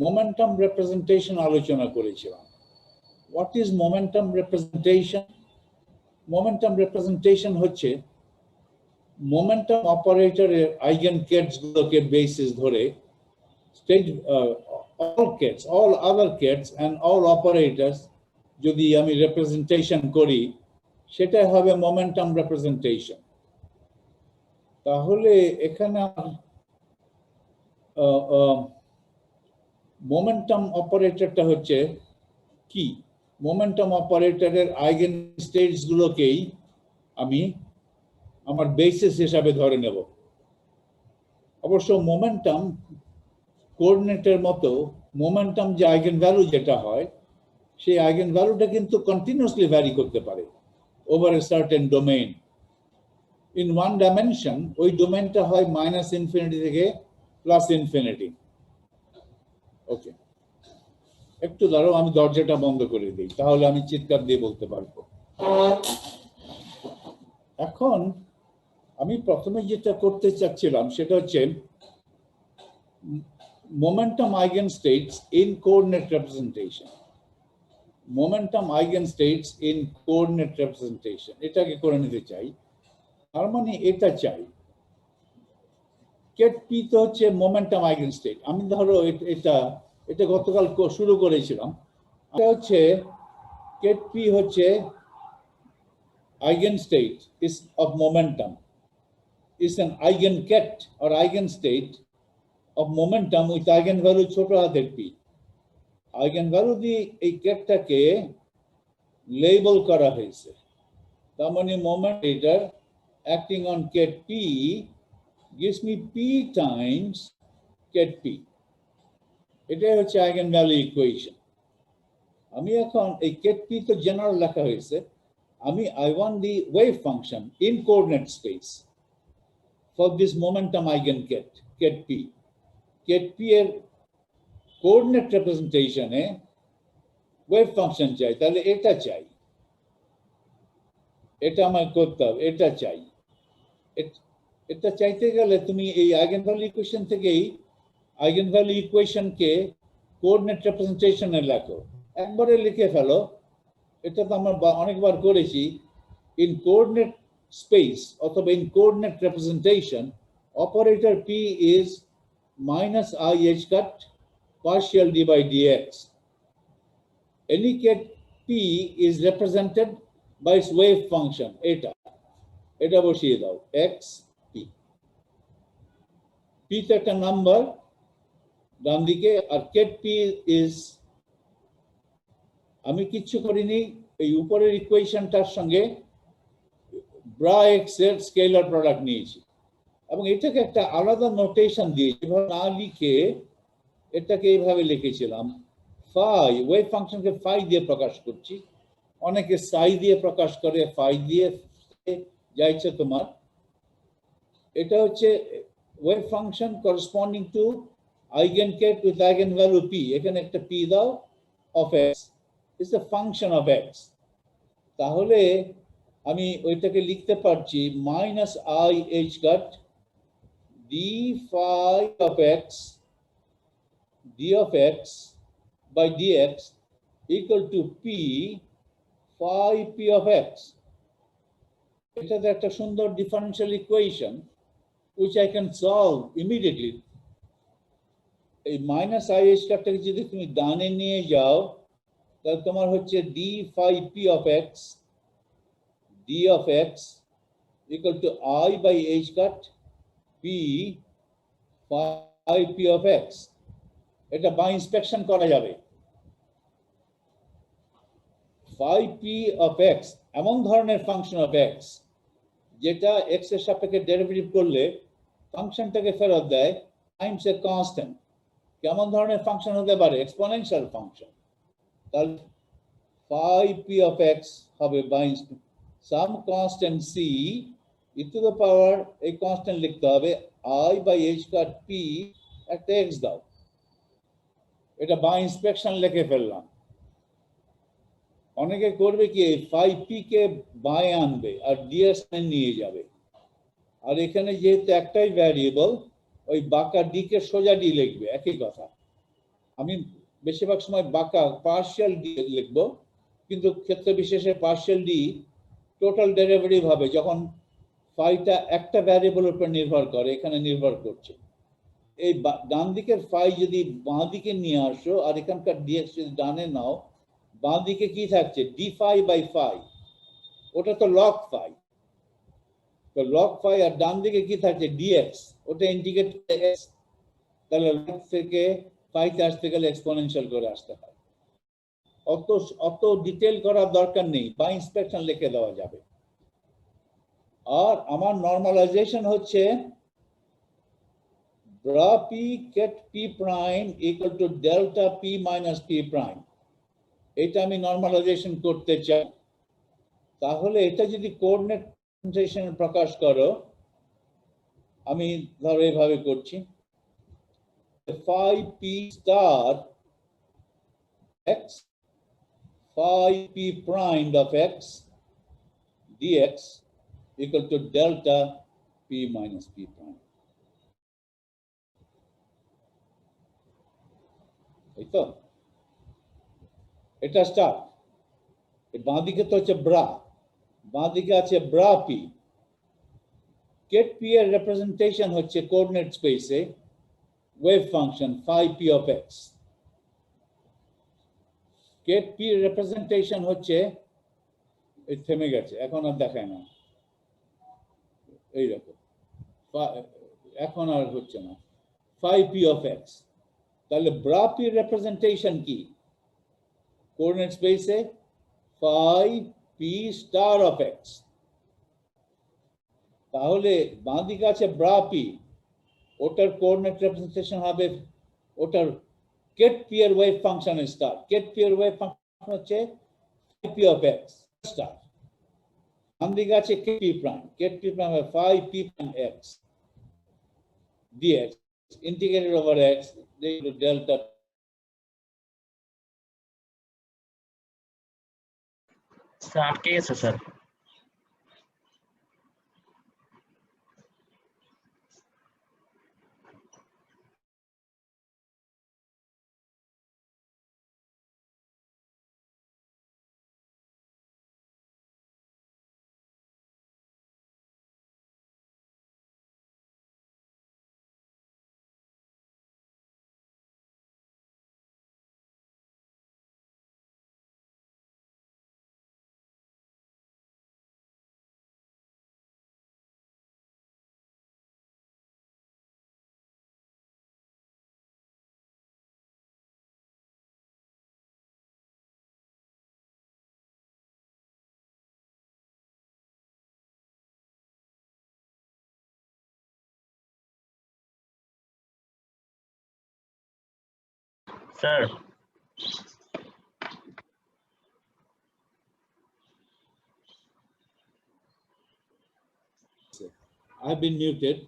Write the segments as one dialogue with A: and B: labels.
A: Momentum representation আলোচনা করেছিলাম। What is momentum representation? Momentum representation হচ্ছে মোমেন্টাম অপারেটরের আইগেন কেটস গুলোকে বেসিস ধরে stage all kets, all other kets and all operators যদি আমি রিপ্রেজেন্টেশন করি সেটা হবে মোমেন্টাম রিপ্রেজেন্টেশন। তাহলে এখানে মোমেন্টাম অপারেটরটা হচ্ছে কি? মোমেন্টাম অপারেটরের আইগেন স্টেটস গুলোকেই আমি আমার বেসিস হিসাবে ধরে নেব। অবশ্য মোমেন্টাম কোঅর্ডিনেটের মতো মোমেন্টাম যে আইগেন ভ্যালু যেটা হয় সেই আইগেন ভ্যালুটা কিন্তু কন্টিনিউয়াসলি ভ্যারি করতে পারে over a certain domain. In one dimension ওই ডোমেইনটা হয় মাইনাস ইনফিনিটি থেকে প্লাস ইনফিনিটি। ওকে, একটু দাঁড়াও, আমি দরজাটা বন্ধ করে দিই, তাহলে আমি চিৎকার দিয়ে বলতে পারবো। এখন আমি প্রথমে যেটা করতে চাচ্ছিলাম সেটা হচ্ছে momentum eigenstates in coordinate representation. Momentum eigenstates in coordinate representation এটাকে করে নিতে চাই। তার মানে এটা চাই কেট পি তো হচ্ছে মোমেন্টাম আইগেনস্টেট। আমি ধরো এটা গতকাল শুরু করেছিলাম। এটা হচ্ছে কেট পি হচ্ছে eigenstate is of momentum, is an eigenket or eigenstate of momentum with eigenvalue ছোট হাতের p। eigenvalue দিয়ে এই কেটটাকে লেবেল করা হয়েছে। তার মানে momentator acting on ket p gives me p times ket p। এটাই হচ্ছে eigenvalue equation। আমি এখন এই ket p তো জেনারেল লেখা হয়েছে, আমি I want the wave function in coordinate space for this momentum eigenket ket p। ket p এর কোঅর্ডিনেট রিপ্রেজেন্টেশনে ওয়েভ ফাংশন চাই, তাহলে এটা চাই, এটা আমার করতে হবে, এটা চাই। এটা চাইতে গেলে তুমি এই আইগেনভ্যালু ইকুয়েশন থেকেই আইগেনভ্যালু ইকুয়েশনকে কোঅর্ডিনেট রিপ্রেজেন্টেশনে লেখো, একবারে লিখে ফেলো। এটা তো আমরা অনেকবার করেছি। ইন কোঅর্ডিনেট স্পেস অথবা in coordinate representation operator p is minus I h cut partial d by dx. Any ket p is represented by its wave function এটা বসিয়ে দাও x p। p তো একটা নাম্বার ডান দিকে, আর ket p is আমি কিচ্ছু করিনি, এই উপরের ইকুয়েশনটার সঙ্গে ব্রা x এর স্কেলার প্রোডাক্ট নিয়েছি এবং এটাকে একটা আলাদা নোটেশন দিয়েছি। এভাবে না লিখে এটাকে এইভাবে লিখেছিলাম ফাই, ওয়েভ ফাংশনকে ফাই দিয়ে প্রকাশ করছি, অনেকে সাই দিয়ে প্রকাশ করে, ফাই দিয়ে, যা ইচ্ছে তোমার। এটা হচ্ছে wave function corresponding to eigenket with eigenvalue p। এখানে একটা p দাও of x, it's a function of x। তাহলে আমি ওইটাকে লিখতে পারছি minus I h cut d phi of x d of x by dx equal to p phi p of x. এটাতে একটা সুন্দর differential equation which I can solve immediately. এই minus I h কাটটাকে যদি তুমি ডানে নিয়ে যাও তাহলে তোমার হচ্ছে d phi p of x d of x equal to I by h cut p phi p of x. এটা বাই ইন্সপেকশন করা যাবে। phi p of x এমন ধরনের ফাংশন অফ x যেটা x এর সাপেক্ষে ডেরিভেটিভ করলে ফাংশনটাকে ফেরত দেয় টাইমস এ কনস্ট্যান্ট। কেমন ধরনের ফাংশন হতে পারে? Exponential function. তাহলে phi p of x হবে by some constant c e to the power, এই কনস্ট্যান্ট লিখতে হবে I by h cut p, একটা x দাও, এটা বাই ইন্সপেকশন লিখে ফেললাম। অনেকে করবে কি phi p কে বায়ে আনবে আর ds নিয়ে যাবে, আর এখানে যেহেতু একটাই ভ্যারিয়েবল ওই বাঁকা d কে সোজা d লিখবে, একই কথা। আমি বেশিরভাগ সময় বাঁকা পার্শিয়াল ডি লিখবো, কিন্তু ক্ষেত্র বিশেষে পার্শিয়াল ডি টোটাল ডেরিভেটিভ হবে যখন ফাইটা একটা ভ্যারিয়েবলের উপর নির্ভর করে, এখানে নির্ভর করছে। এই ডান দিকের ফাই যদি বাঁ দিকে নিয়ে আসো আর এখানকার ডিএক্স যদি ডানে নাও, বাঁ দিকে কি থাকছে? ডি ফাই বাই ফাই, ওটা তো লগ ফাই। তো লগ ফাই আর ডান দিকে কি থাকছে? ডিএক্স, ওটা ইন্টিগ্রেট এক্স। তাহলে লগ থেকে ফাইতে আসতে গেলে এক্সপোনেনশিয়াল করে আসতে হয়। অত ডিটেল করার দরকার নেই, বাই ইন্সপেকশন লিখে দেওয়া যাবে। আর আমার নর্মালাইজেশন হচ্ছে bra p ket p prime equal to delta p minus p prime, এটা আমি নর্মালাইজেশন করতে চাই। তাহলে এটা যদি কোঅর্ডিনেট প্রেজেন্টেশন প্রকাশ করো, আমি ধরো এইভাবে করছি, phi p star x phi p prime of x dx equal to delta p minus p prime। এই তো এটা স্টার। বাঁ দিকে তো হচ্ছে ব্রা, বাঁ দিকে আছে ব্রা পি। কেট পি এর রিপ্রেজেন্টেশন হচ্ছে কোঅর্ডিনেট স্পেসে wave function phi p of x। Ket P এর রিপ্রেজেন্টেশন হচ্ছে, এই থেমে গেছে, এখন আর দেখায় না, এইরকম, এখন আর হচ্ছে না, phi p of x। তাহলে ব্রা পি রিপ্রেজেন্টেশন কি? কোঅর্ডিনেট স্পেসে phi p star of x। তাহলে বাঁ দিকে আছে ব্রা পি, ওটার কোঅর্ডিনেট রিপ্রেজেন্টেশন হবে ওটার কেট পি এর wave function star. Ket P এর ওয়েভ ফাংশন হচ্ছে phi p of x star. বাম দিকে আছে ket P prime, ket P prime হবে phi p prime x dx integrated over x equal to delta।
B: Sir আটকে গেছে sir. Sir
A: I have been muted,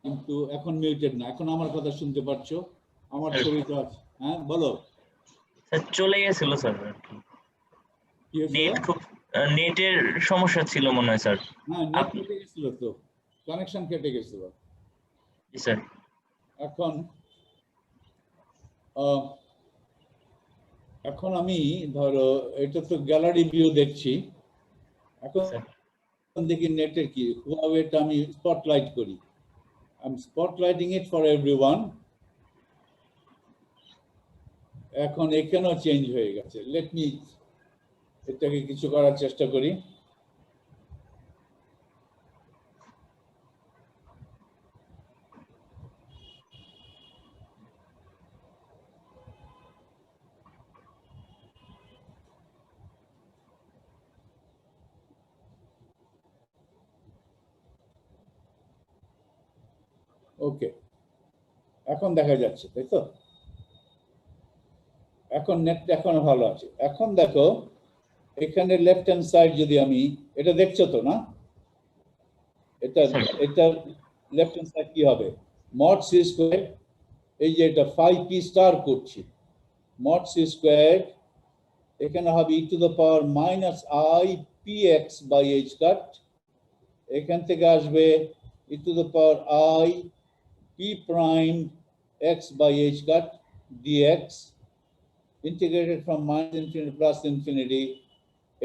A: কিন্তু এখন muted না, এখন আমার কথা শুনতে পাচ্ছো? আমার ছবিটা আছে, হ্যাঁ বলো।
B: স্যার চলে গেছিল স্যার,
A: কি হয়েছিল?
B: নেট খুব নেটের সমস্যা ছিল মনে হয় স্যার।
A: হ্যাঁ, নেট কেটে গেছিল, তো কানেকশন কেটে গেছিল।
B: জি স্যার।
A: এখন এখন আমি ধরো এটা তো গ্যালারি ভিউ দেখছি, এখন দেখি নেটের কি হুয়াওয়েটা আমি স্পটলাইট করি। I'm spotlighting it for everyone. এখন এখানেও চেঞ্জ হয়ে গেছে। লেট মি এটাকে কিছু করার চেষ্টা করি। ওকে, এখন দেখা যাচ্ছে, তাই তো? এখন নেটটা এখনো ভালো আছে। এখন দেখো এখানে লেফট হ্যান্ড সাইড যদি আমি এটা দেখছো তো না, এটা এটা লেফট হ্যান্ড সাইড কি হবে? মড সি স্কয়ার, এই যে এটা phi p স্টার করছি, মড সি স্কয়ার এখানে হবে e to the power minus i px বাই h কাট, এখান থেকে আসবে e to the power i p prime x বাই h cut dx integrated from minus infinity plus infinity,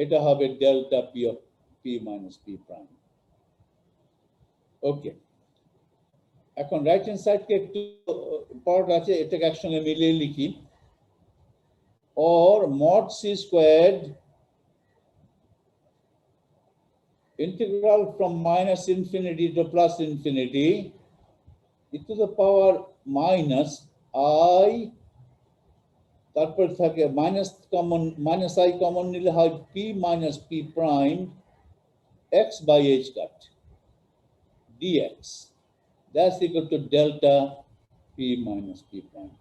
A: এটা হবে delta p of p minus p prime. ওকে, এখন right hand side কে একটু part আছে, এটাকে একসঙ্গে মিলিয়ে লিখি। or mod c squared integral from minus infinity to plus infinity e to the power minus I, তারপর থাকে minus common, minus I common নিলে হয় p minus p prime x by h cut dx, that's equal to delta p minus p prime.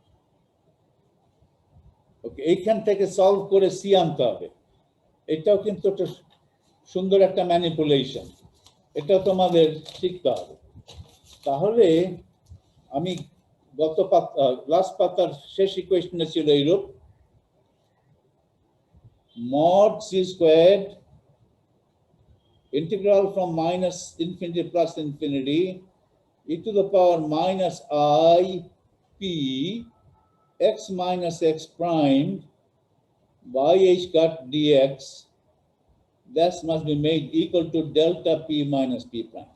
A: ওকে, এইখান থেকে solve করে C আনতে হবে। এটাও কিন্তু একটা সুন্দর একটা ম্যানিপুলেশন, এটা তোমাদের শিখতে হবে। তাহলে আমি গত লাস্ট পাতার শেষ ইকুয়েশনে ছিল এইরূপ, mod c squared integral from minus infinity plus infinity e to the power minus I p x minus x prime by h cut dx, that must be made equal to delta p minus p prime.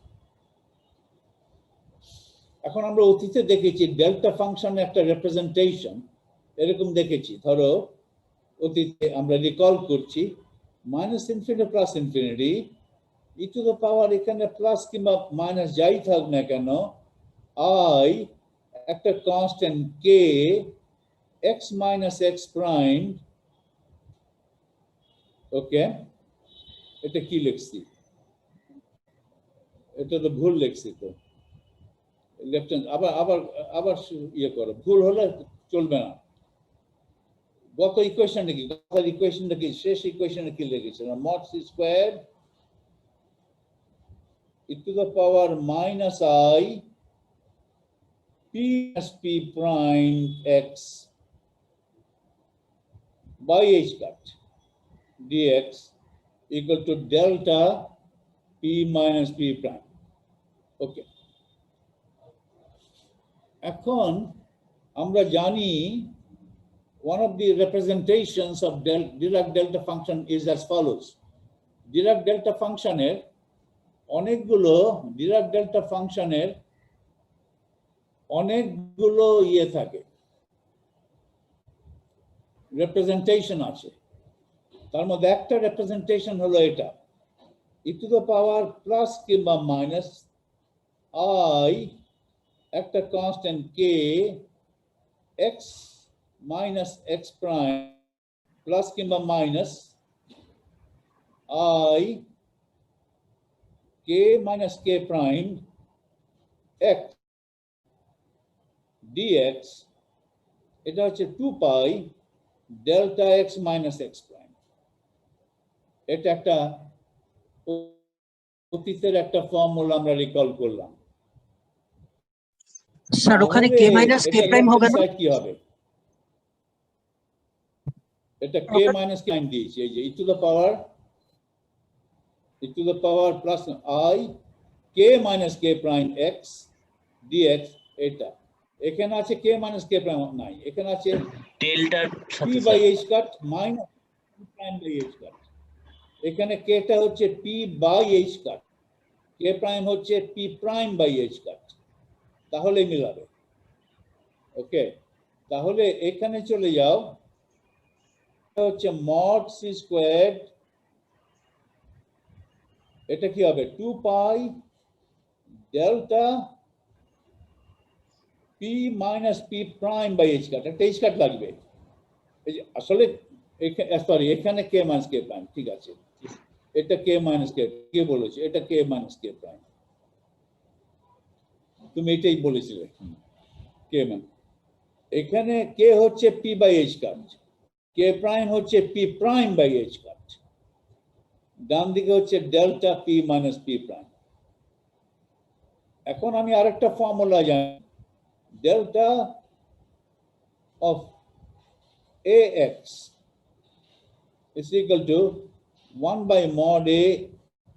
A: এখন আমরা অতীতে দেখেছি delta function একটা representation এরকম দেখেছি। ধরো অতীতে আমরা রিকল করছি minus infinity plus infinity E to the পাওয়ার, এখানে প্লাস কিংবা মাইনাস যাই থাক না কেন, আই একটা কনস্ট্যান্ট কে x minus x prime, ওকে, এটা কি লিখছি, এটা তো ভুল লিখছি, তো লেফট হ্যান্ড আবার আবার আবার ইয়ে করো, ভুল হলে চলবে না। গত ইকুয়েশনটা কি, গত ইকুয়েশনটা কি, শেষ ইকুয়েশনে কি লিখেছিলাম, mod c squared e to the power minus I p plus p prime x by h cut dx equal to delta p minus p prime. Okay, এখন আমরা জানি one of the representations of Dirac delta function is as follows. Dirac delta ফাংশনের অনেকগুলো, Dirac delta ফাংশনের অনেকগুলো ইয়ে থাকে, representation আছে। তার মধ্যে একটা রিপ্রেজেন্টেশন হলো এটা, e to the power plus কিংবা মাইনাস আই একটা constant k x minus x prime plus কিংবা minus i k minus k prime x dx, এটা হচ্ছে 2 pi delta x minus x prime. এটা একটা অতীতের একটা ফর্মুলা আমরা রিকল করলাম।
C: স্যার ওখানে কে মাইনাস কে প্রাইম হবে না,
A: কি হবে, এটা কে মাইনাস কে প্রাইম দিয়েছি, এই যে e to the power plus i k minus k prime x dx, এটা এখানে আছে কে মাইনাস কে প্রাইম নাই, এখানে আছে
B: ডেল্টার
A: পি
B: সাথে
A: by H cut minus prime by H cut, এখানে কেটা হচ্ছে p by H cut, k prime হচ্ছে p prime by H cut, তাহলে মিলাবে। ওকে, তাহলে এখানে চলে যাও, হচ্ছে mod c squared, এটা কি হবে 2 pi delta p minus p prime by h cut, একটা h কাট লাগবে, এই যে আসলে সরি এখানে k minus k prime, ঠিক আছে, এটা k minus k, কে বলেছে এটা k minus k prime, তুমি এটাই বলেছিলে k মানে, এখানে k হচ্ছে p by h cut, k prime হচ্ছে p prime by h কাট, ডান দিকে হচ্ছে delta p minus p prime। এখন আমি আরেকটা ফর্মুলা জানি, delta of ax is equal to 1 by mod a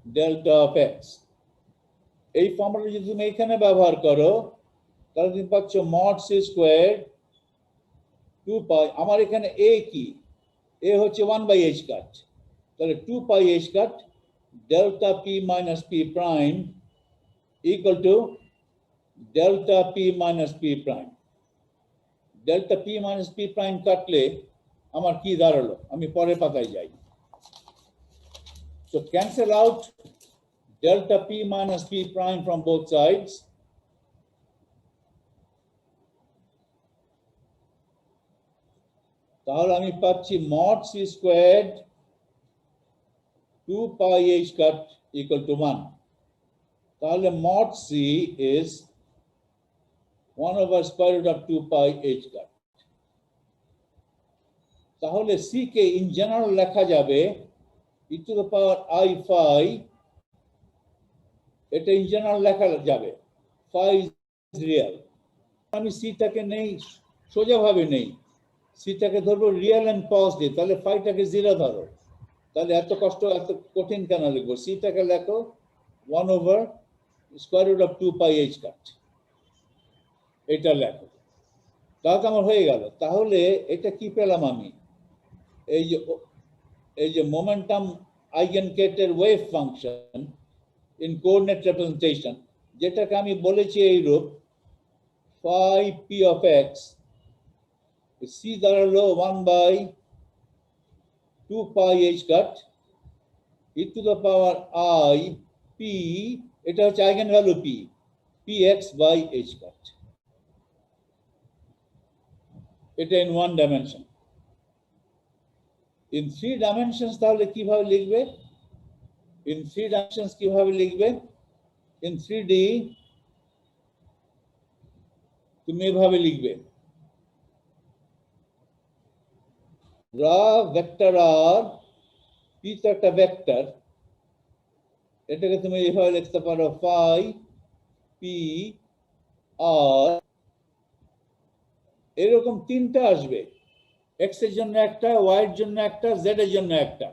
A: delta of x, এই ফর্মুলা যদি তুমি এখানে ব্যবহার করো তাহলে তুমি পাচ্ছ mod c squared 2 পাই, আমার এখানে a কি, a হচ্ছে 1/h কাট, তাহলে 2πh cut delta p minus p prime equal to delta p minus p prime. Delta p minus p prime কাটলে আমার কি দাঁড়ালো, আমি পরের পাতায় যাই। So cancel out delta p minus p prime from both sides. তাহলে আমি পাচ্ছি mod c squared 2πh cut equal to 1. তাহলে mod c is 1 over square root of 2πh cut. তাহলে c কে in general লেখা যাবে e to the power I phi, এটা in general লেখা যাবে, phi is real. আমি c টাকে নেই সোজাভাবে নেই, c টাকে ধরবো রিয়েল এন্ড পজিটিভ, তাহলে phi টাকে 0 ধরো, তাহলে এত কষ্ট এত কঠিন কেন লিখবো, c টাকে লেখো 1 over square root of 2πh cut, এটা লেখো, তাহলে আমার হয়ে গেল। তাহলে এটা কি পেলাম আমি, এই যে মোমেন্টাম আইগেনকেটের wave function in coordinate representation, যেটাকে আমি বলেছি এইরূপ phi p of x, c দাঁড়ালো 1/2πh cut e to the power I p, এটা হচ্ছে eigen value p, px by h cut, এটা in 1 dimension. In 3 dimensions তাহলে কিভাবে লিখবে, in 3 dimensions কিভাবে লিখবে, in 3D তুমি এভাবে লিখবে, রা ভেক্টর আর, p তো একটা ভেক্টর, এটাকে তুমি এভাবে লিখতে পারো phi p r, এরকম তিনটা আসবে, x এর জন্য একটা, y এর জন্য একটা, z এর জন্য একটা,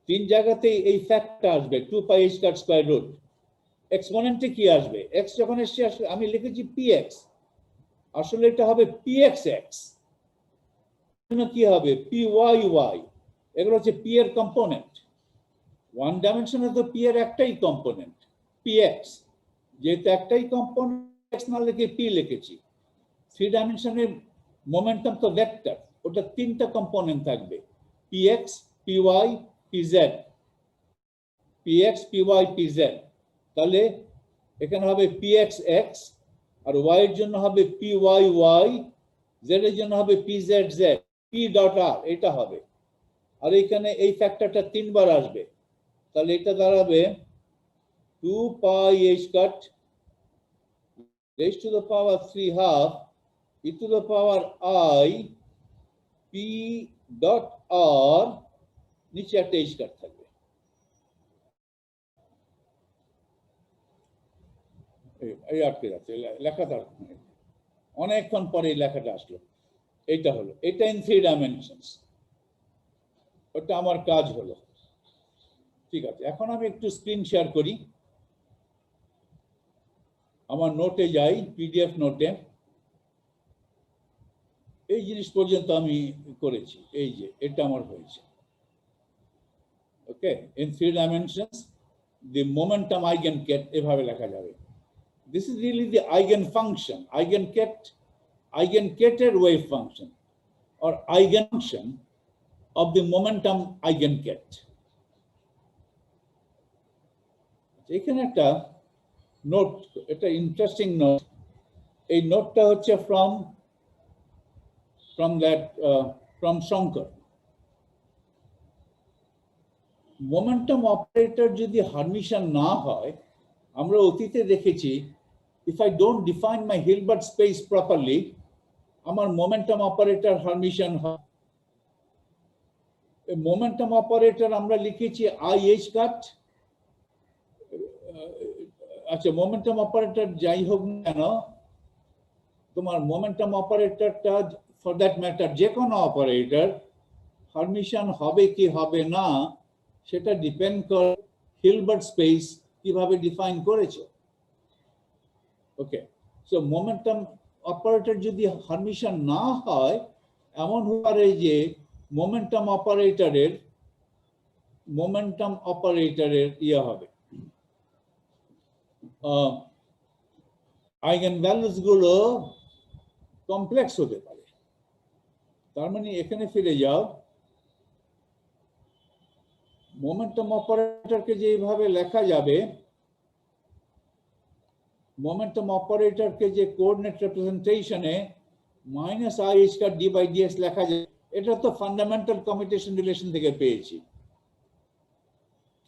A: তিন জায়গাতেই এই ফ্যাক্টটা আসবে 2πh কাট স্কয়ার রুট। এক্সপোনেন্টে কি আসবে, x যখন এসে আসবে আমি লিখেছি px, আসলে এটা হবে pxx, কি হবে pyy, এগুলো হচ্ছে p এর কম্পোনেন্ট। 1 ডাইমেনশনে তো p এর একটাই কম্পোনেন্ট px, যেহেতু একটাই কম্পোনেন্ট x না লিখে p লিখেছি। 3 ডাইমেনশনে মোমেন্টাম তো ভেক্টর, ওটা তিনটা কম্পোনেন্ট থাকবে px py pz, px py pz, তাহলে এখানে হবে pxx, আর y এর জন্য হবে pyy, z এর জন্য হবে pzz, p ডট r এটা হবে, আর এখানে এই ফ্যাক্টরটা তিনবার আসবে, তাহলে এটা দাঁড়াবে 2πh cut raised to the power 3/2 e to the power I p dot r, নিচে একটা h cut থাকবে। এই আটকে যাচ্ছে লেখাটা, অনেকক্ষণ পরে এই লেখাটা আসলো, এইটা হলো, এটা ইন 3 ডাইমেনশনস, ওটা আমার কাজ হলো। ঠিক আছে, এখন আমি একটু স্ক্রিন শেয়ার করি, আমার নোটে যাই, পিডিএফ নোটে, এই জিনিস পর্যন্ত আমি করেছি, এই যে এটা আমার হয়েছে। Okay, in 3 dimensions the momentum eigenket এভাবে লেখা যাবে। This is really the eigenfunction, eigenketed wave function or eigenfunction of the momentum eigenket. এখানে একটা নোট, এটা ইন্টারেস্টিং নোট, এই নোটটা হচ্ছে from শঙ্কর। মোমেন্টাম অপারেটর যদি হারমিশন না হয়, আমরা অতীতে দেখেছি if I don't define my Hilbert space properly, আমার মোমেন্টাম অপারেটর হারমিশন হয়। মোমেন্টাম অপারেটর আমরা লিখেছি IH কাট, আচ্ছা মোমেন্টাম অপারেটর যাই হোক না কেন, তোমার মোমেন্টাম অপারেটরটা ফর দ্যাট ম্যাটার যে কোনো অপারেটর হারমিশন হবে কি হবে না সেটা ডিপেন্ড করে হিলবার্ট স্পেস কিভাবে ডিফাইন করেছে। ওকে, সো মোমেন্টাম অপারেটর যদি হারমিশন না হয়, এমন হতে পারে যে মোমেন্টাম অপারেটরের ইয়ে হবে, আইগেন ভ্যালুস গুলো কমপ্লেক্স হতে পারে। তার মানে এখানে ফিরে যাও, মোমেন্টাম অপারেটরকে যেভাবে লেখা যাবে, মোমেন্টাম অপারেটরকে যে কোঅর্ডিনেট রিপ্রেজেন্টেশনে minus I square D by dx লেখা যায়, এটা তো ফান্ডামেন্টাল কমিউটেশন রিলেশন থেকে পেয়েছি।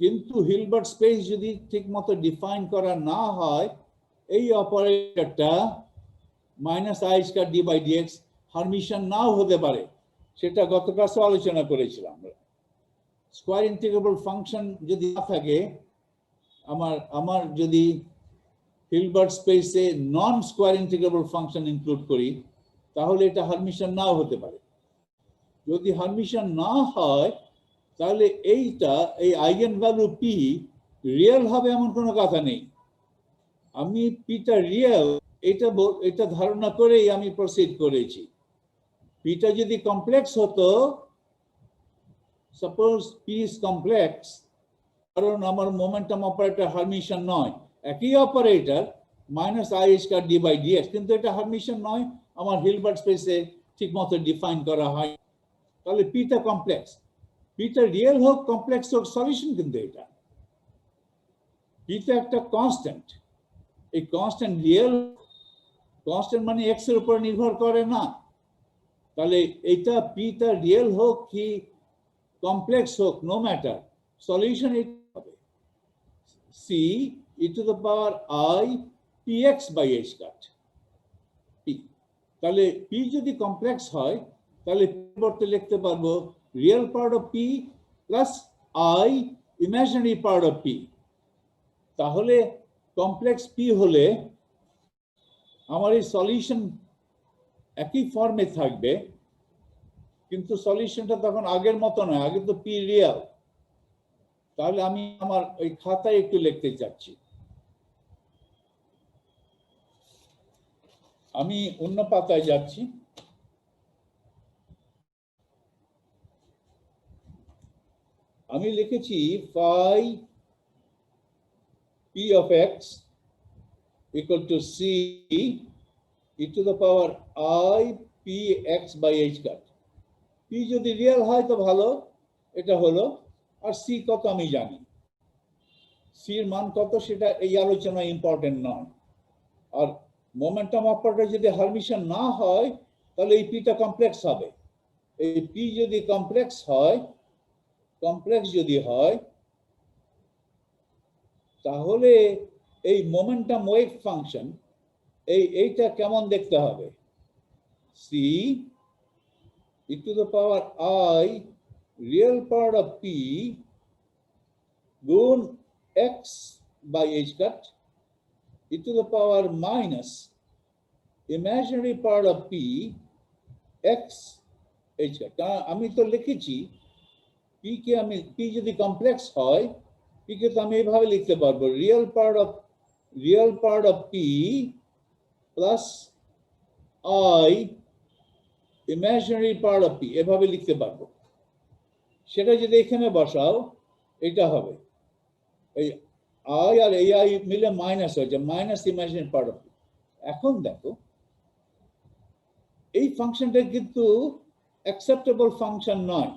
A: কিন্তু হিলবার্ট স্পেস যদি ঠিকমতো ডিফাইন করা না হয়, এই অপারেটরটা minus I square D by dx Hermitian নাও হতে পারে। সেটা গত ক্লাসে আলোচনা করেছিলাম। স্কয়ার ইন্টিগ্রেবল ফাংশন যদি না থাকে, আমার যদি হিলবার্ট স্পেসে নন স্কয়ার ইন্টিগ্রেবল ফাংশন ইনক্লুড করি, তাহলে এটা হারমিশন নাও হতে পারে। যদি হারমিশন না হয়, তাহলে এই আইগেন ভ্যালু পি রিয়েল হবে এমন কোনো কথা নেই। আমি পিটা রিয়েল এটা ধারণা করেই আমি প্রসিড করেছি। পিটা যদি কমপ্লেক্স হতো, সাপোজ পি ইজ কমপ্লেক্স, কারণ আমার মোমেন্টাম অপারেটর হারমিশন নয়, একই operator minus I square D by DX, কিন্তু এটা হারমিশন নয়, আমার হিলবার্ট স্পেসে ঠিকমতো ডিফাইন করা হয়, তাহলে পিটা কমপ্লেক্স। পিটা রিয়েল হোক কমপ্লেক্স হোক, সলিউশন কিন্তু এটা। পিটা একটা কনস্ট্যান্ট, এই কনস্ট্যান্ট রিয়েল, কনস্ট্যান্ট মানে এক্স এর উপর নির্ভর করে না, তাহলে এটা পিটা রিয়েল হোক কি কমপ্লেক্স হোক, নো ম্যাটার, সলিউশন এটা হবে C E to the power I P X by H cut P. তাহলে পি যদি কমপ্লেক্স হয়, তাহলে পরিবর্তে লিখতে পারবো real part of P plus I imaginary part of P. তাহলে কমপ্লেক্স পি হলে আমার এই সলিউশন একই ফর্মে থাকবে, কিন্তু সলিউশনটা তখন আগের মতো নয়, আগে তো পি রিয়েল। তাহলে আমি আমার ওই খাতায় একটু লিখতে চাচ্ছি, আমি অন্য পাতায় যাচ্ছি। আমি লিখেছি phi P of X equal to C E to the power I P X by H cut. P যদি রিয়েল হয় তো ভালো, এটা হলো। আর সি কত আমি জানি, সির মান কত সেটা এই আলোচনা ইম্পর্টেন্ট নয়। আর মোমেন্টাম অপারেটর যদি হারমিশন না হয়, তাহলে এই পিটা কমপ্লেক্স হবে। এই পি যদি কমপ্লেক্স যদি হয়, তাহলে এই মোমেন্টাম ওয়েভ ফাংশন এইটা কেমন দেখতে হবে, C E to the power i real part of p গুণ x by H cut e to the power minus imaginary part of p x h cut. আমি তো লিখেছি পি যদি কমপ্লেক্স হয়, পি কে তো আমি এইভাবে লিখতে পারবো real part of P plus I imaginary part of P, এভাবে লিখতে পারবো। সেটা যদি এখানে বসাও, এটা হবে এই আই আর এই আই মিলে মাইনাস হয়েছে, minus imaginary part of P. এখন দেখো এই ফাংশনটা কিন্তু অ্যাকসেপ্টেবল ফাংশন নয়।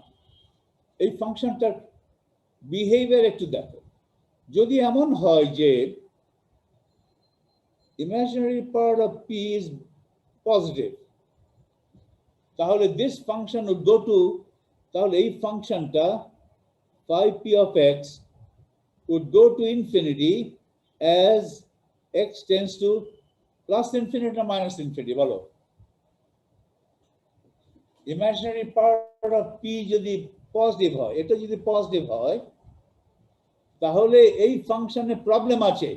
A: এই ফাংশনটার বিহেভিয়ার একটু দেখো। যদি এমন হয় যে imaginary part of p is positive, তাহলে this function would go to, তাহলে এই ফাংশনটা phi p of x would go to infinity as x tends to plus infinity or minus infinity, বলো। imaginary part of p যদি positive হয়, এটা যদি positive হয়, তাহলে এই ফাংশনে প্রবলেম আছে।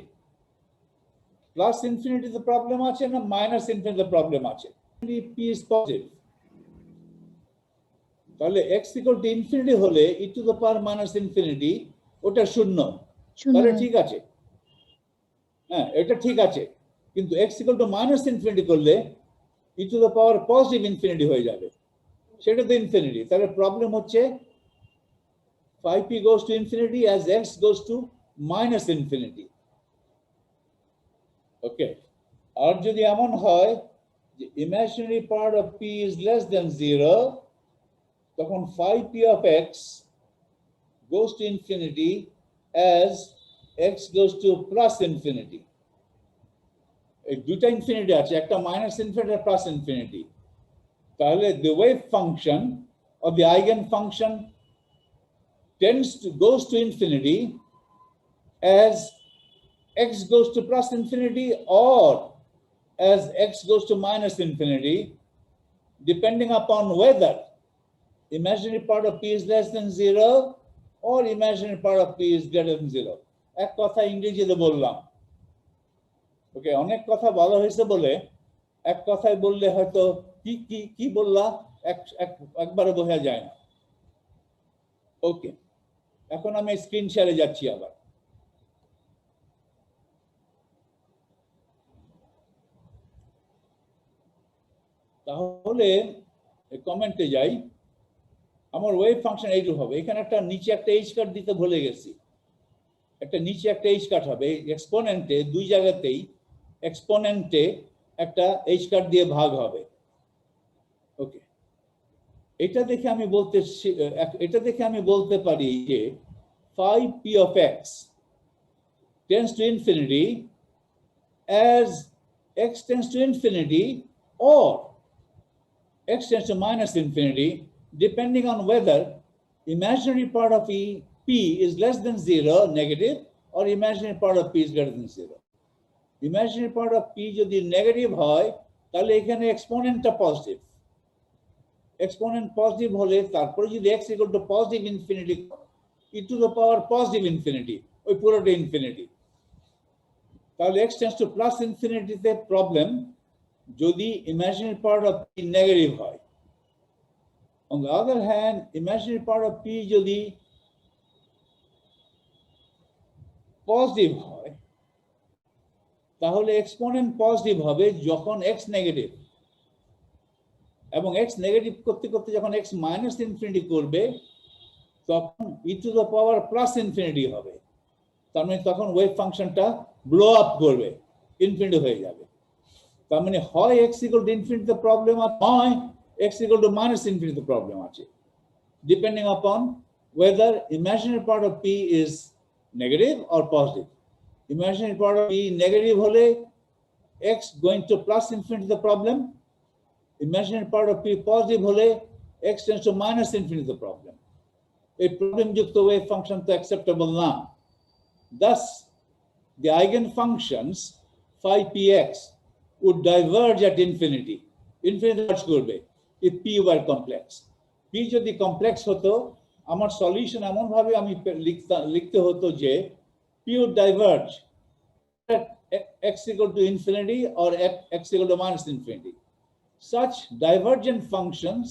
A: প্লাস ইনফিনিটিতে প্রবলেম আছে না মাইনাস ইনফিনিটিতে প্রবলেম আছে? p is positive, তাহলে x equal to infinity হলে e to the power minus infinity ওটা শূন্য, তাহলে ঠিক আছে। হ্যাঁ, এটা ঠিক আছে। কিন্তু x equal to minus infinity করলে e to the power positive infinity হয়ে যাবে, সেটা তো ইনফিনিটি। তাহলে প্রবলেম হচ্ছে 5p goes to infinity as x goes to minus infinity. ওকে, আর যদি এমন হয় যে imaginary part of p is less than 0, তখন 5p of x goes to infinity as x goes to plus infinity. এই দুটো infinity আছে, একটা মাইনাস ইনফিনিটি আর plus infinity. তাহলে the wave function of the eigenfunction goes to infinity as x goes to plus infinity or as x goes to minus infinity, depending upon whether imaginary part of p is less than 0 or imaginary part of p is greater than 0. এক কথা ইংরেজিতে বললাম। ওকে, অনেক কথা বলা হয়েছে বলে এক কথায় বললে হয়তো কি কি কি বললা একবারে বোঝা যায় না। ওকে, এখন আমি স্ক্রিন শেয়ারে যাচ্ছি আবার। তাহলে কমেন্টে যাই, আমার ওয়েভ ফাংশন এইটুকু হবে। এখানে একটা নিচে একটা এইচ কাট দিতে ভুলে গেছি, একটা নিচে একটা এইচ কাট হবে এক্সপোনেন্টে, দুই জায়গাতেই এক্সপোনেন্টে একটা এইচ কাট দিয়ে ভাগ হবে। ওকে, এটা দেখে আমি বলতে পারি যে 5p of x tends to infinity as x tends to infinity or x tends to minus infinity, depending on whether imaginary part of p is less than 0, negative, or imaginary part of p is greater than 0. Imaginary part of p যদি negative হয় তাহলে এখানে এক্সপোনেন্টটা positive, exponent positive হলে তারপরে যদি x equal to positive infinity e to the power positive infinity, ওই পুরোটা infinity, তাহলে x tends to plus infinity তে প্রবলেম যদি imaginary part of p negative হয়। On the other hand, imaginary part of p যদি positive হয় তাহলে exponent positive হবে যখন x নেগেটিভ, এবং x নেগেটিভ করতে করতে যখন x মাইনাস ইনফিনিটি করবে তখন e to the power plus infinity হবে। তার মানে তখন ওয়েভ ফাংশনটা ব্লো আপ করবে, ইনফিনিটি হয়ে যাবে। তার মানে হয় x ইকুয়াল টু ইনফিনিটি তে প্রবলেম আছে, হয় x equal to minus infinity তে প্রবলেম আছে, ডিপেন্ডিং আপন whether imaginary part of p is negative or positive. Imaginary part of p negative হলে x going to plus infinity the problem, imaginary part of p positive hole x tends to minus infinity the problem. A problem যুক্ত wave function তো acceptable না। Thus, the eigenfunctions phi px would diverge at infinity. Infinity diverge করবে if p were complex. p যদি complex হতো আমার solution এমন ভাবে আমি লিখতে হতো যে p would diverge at x equal to infinity or at x equal to minus infinity. Such divergent functions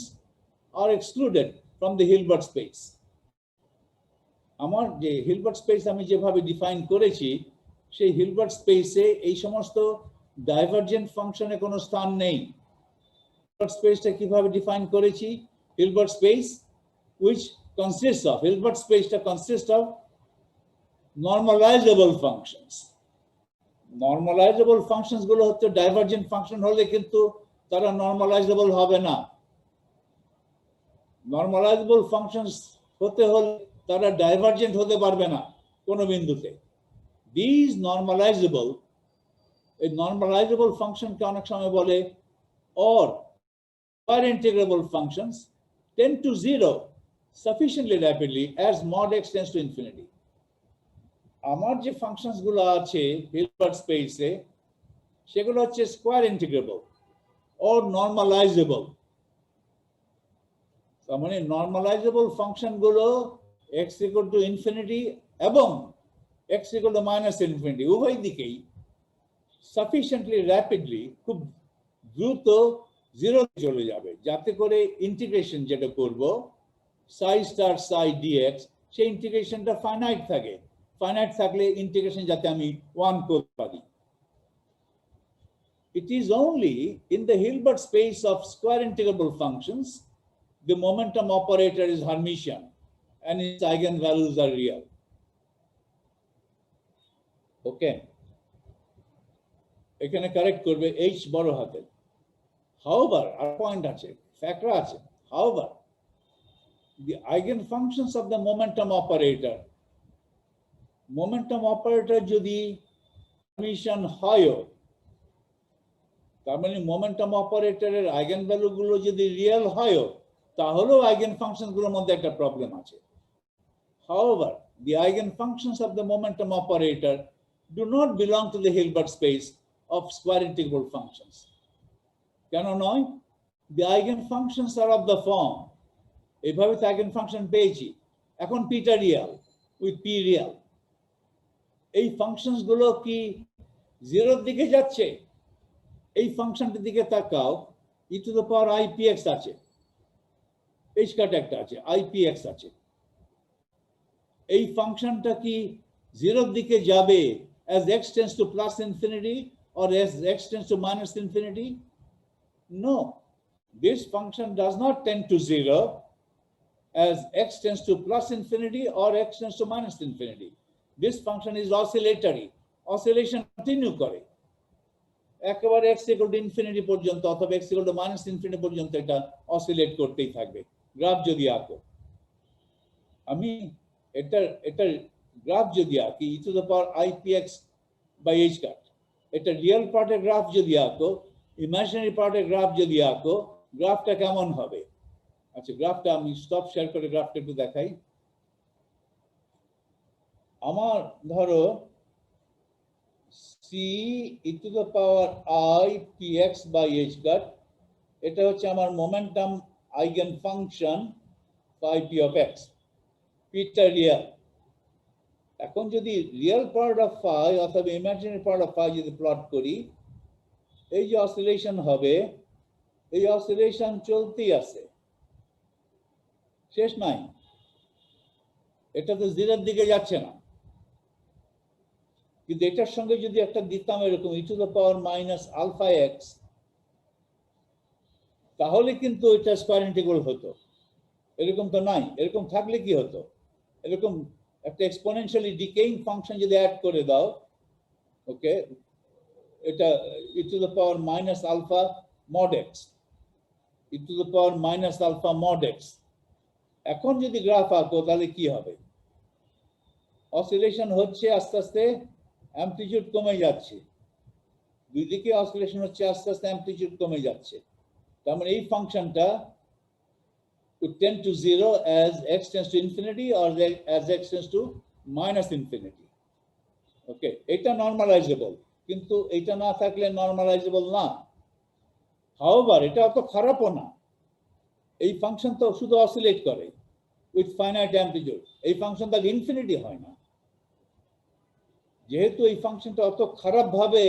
A: are excluded from the Hilbert space. আমার যে হিলবার্ট স্পেস আমি যেভাবে ডিফাইন করেছি সেই হিলবার্ট স্পেসে এই সমস্ত ডাইভারজেন্ট ফাংশনে কোনো স্থান নেই। হিলবার্ট স্পেসটা কিভাবে ডিফাইন করেছি? Hilbert space which consists of, Hilbert স্পেসটা consists of normalizable functions. Normalizable functions গুলো হচ্ছে ডাইভারজেন্ট ফাংশন হলে কিন্তু তারা নরমালাইজেবল হবে না। নরমালাইজেবল ফাংশনস হতে হলে তারা ডাইভারজেন্ট হতে পারবে না কোনো বিন্দুতে। These normalizable functionকে অনেক সময় বলে or square integrable functions tend to zero sufficiently rapidly as mod x tends to infinity. আমার যে ফাংশনস গুলো আছে হিলবার্ট স্পেসে সেগুলো হচ্ছে স্কয়ার ইন্টিগ্রেবল or normalizable. তার মানে নরমালাইজেবল ফাংশন গুলো x equal to infinity এবং x equal to minus infinity উভয় দিকেই sufficiently rapidly খুব দ্রুত জিরো চলে যাবে, যাতে করে ইন্টিগ্রেশন যেটা করব psi star psi dx সেই ইন্টিগ্রেশনটা ফাইনাইট থাকে। ফাইনাইট থাকলে ইন্টিগ্রেশন যাতে আমি 1 করতে পারি। it is only in the Hilbert space of square integrable functions the momentum operator is Hermitian and its eigenvalues are real. Okay, এখানে কারেক্ট করবে h বড় হাতের। However, our point আছে, factor আছে, however, the eigenfunctions of the momentum operator যদি Hermitian হয়ও, তার মানে মোমেন্টাম অপারেটরের আইগেন ভ্যালু গুলো যদি রিয়েল হয়ও, তাহলেও আইগেন ফাংশন গুলোর মধ্যে একটা প্রবলেম আছে। However, the eigenfunctions of the momentum operator do not belong to the Hilbert space of square integrable functions. কেন নয়? The eigenfunctions are of the form, এইভাবে তো eigenfunction পেয়েছি, এখন পিটা রিয়াল উইথ পি রিয়াল। এই ফাংশনস গুলো কি জিরোর দিকে যাচ্ছে? এই ফাংশনটির দিকে তাকাও, ই টু দ্য পাওয়ার আইপিএক্স আছে, এইচ কাট একটা আছে, আইপিএক্স আছে। এই ফাংশনটা কি জিরোর দিকে যাবে as x tends to plus infinity or as x tends to minus infinity? No, this function does not tend to zero as x tends to plus infinity or x tends to minus infinity. This function is oscillatory, oscillation continue করে একেবারে x equal to infinity পর্যন্ত অথবা x equal to minus infinity পর্যন্ত এটা oscillate করতেই থাকবে। Graph যদি আঁকো, আমি এটা গ্রাফ যদি আঁকি e to the power i p x by H cut, এটা রিয়েল পার্টের গ্রাফ যদি আঁকো, ইমাজিনারি পার্টের গ্রাফ যদি আঁকো, গ্রাফটা কেমন হবে? আচ্ছা, গ্রাফটা আমি স্টপ শেয়ার করে গ্রাফটা একটু দেখাই। আমার ধরো c e to the power I px by h cut, এটা হচ্ছে আমার momentum eigen function phi p of x, পিটা রিয়েল। এখন যদি রিয়েল পার্ট অফ phi অথবা ইমাজিনারি পার্ট অফ phi যদি প্লট করি, এই যে অসিলেশন হবে, এই অসিলেশন চলতেই আছে, শেষ নাই। এটা তো জিরোর দিকে যাচ্ছে না, কিন্তু এটার সঙ্গে যদি একটা দিতাম এরকম e to the power minus alpha x, তাহলে কিন্তু এটা স্কয়ার ইন্টিগ্রাল হতো। এরকম তো নাই, এরকম থাকলে কি হতো? এরকম একটা এক্সপোনেনশিয়ালি ডিকেইং ফাংশন যদি অ্যাড করে দাও, ওকে, এটা e to the power minus alpha mod x, e to the power minus alpha mod x, এখন যদি গ্রাফ আঁকো তাহলে কি হবে? অসিলেশন হচ্ছে, আস্তে আস্তে অ্যামপ্লিটিউড কমে যাচ্ছে, দুই দিকে অসিলেশন হচ্ছে, আস্তে আস্তে অ্যামপ্লিটিউড কমে যাচ্ছে। তার মানে এই ফাংশনটা would tend to zero as x tends to infinity or as x tends to minus infinity. Okay, এটা নরমালাইজেবল, কিন্তু এটা না থাকলে নরমালাইজেবল না। However, এটা অত খারাপও না, এই ফাংশন তো শুধু অসিলেট করে উইথ ফাইনাইট অ্যামপ্লিটিউড, এই ফাংশন তার ইনফিনিটি হয় না। যেহেতু এই ফাংশনটা অত খারাপ ভাবে,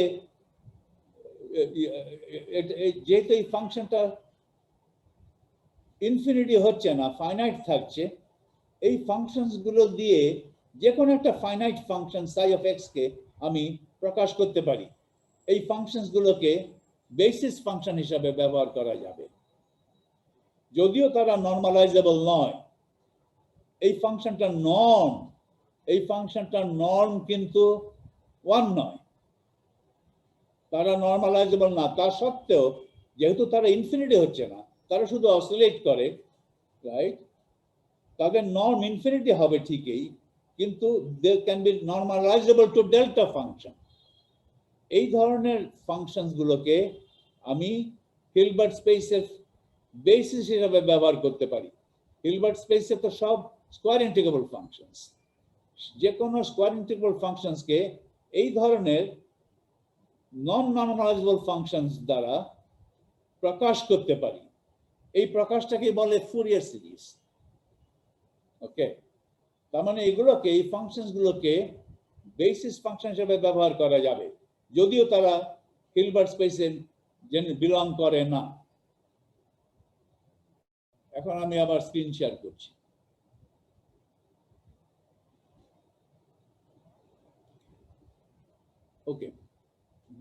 A: যেহেতু এই ফাংশনটা ইনফিনিটি হচ্ছে না, ফাইনাইট থাকছে, এই ফাংশনস গুলো দিয়ে যে কোনো একটা finite function Sai of x কে আমি প্রকাশ করতে পারি। এই ফাংশনস গুলোকে বেসিস ফাংশন হিসাবে ব্যবহার করা যাবে, যদিও তারা নরমালাইজেবল নয়। এই ফাংশনটা নর্ম, এই ফাংশনটার নর্ম কিন্তু 1 নয়, তারা নরমালাইজেবল না। তা সত্ত্বেও যেহেতু তারা ইনফিনিটি হচ্ছে না, তারা শুধু অসিলেট করে, রাইট? তাদের নর্ম ইনফিনিটি হবে ঠিকই, কিন্তু they can be normalisable to delta function. এই ধরনের ফাংশনস গুলোকে আমি হিলবার্ট স্পেসের বেসিস হিসেবে ব্যবহার করতে পারি। হিলবার্ট স্পেসে তো সব স্কয়ার ইন্টিগ্রেবল ফাংশনস, যে কোনো স্কয়ার ইন্টিগ্রেবল ফাংশনসকে এই ধরনের নন নরমালাইজেবল ফাংশনস দ্বারা প্রকাশ করতে পারি। এই প্রকাশটাকে বলে ফুরিয়ার সিরিজ। ওকে, তার মানে এগুলোকে, এই ফাংশনস গুলোকে বেসিস ফাংশন হিসেবে ব্যবহার করা যাবে, যদিও তারা হিলবার্ট স্পেসে বিলং করে না। এখন আমি আবার স্ক্রিন শেয়ার করছি। ওকে,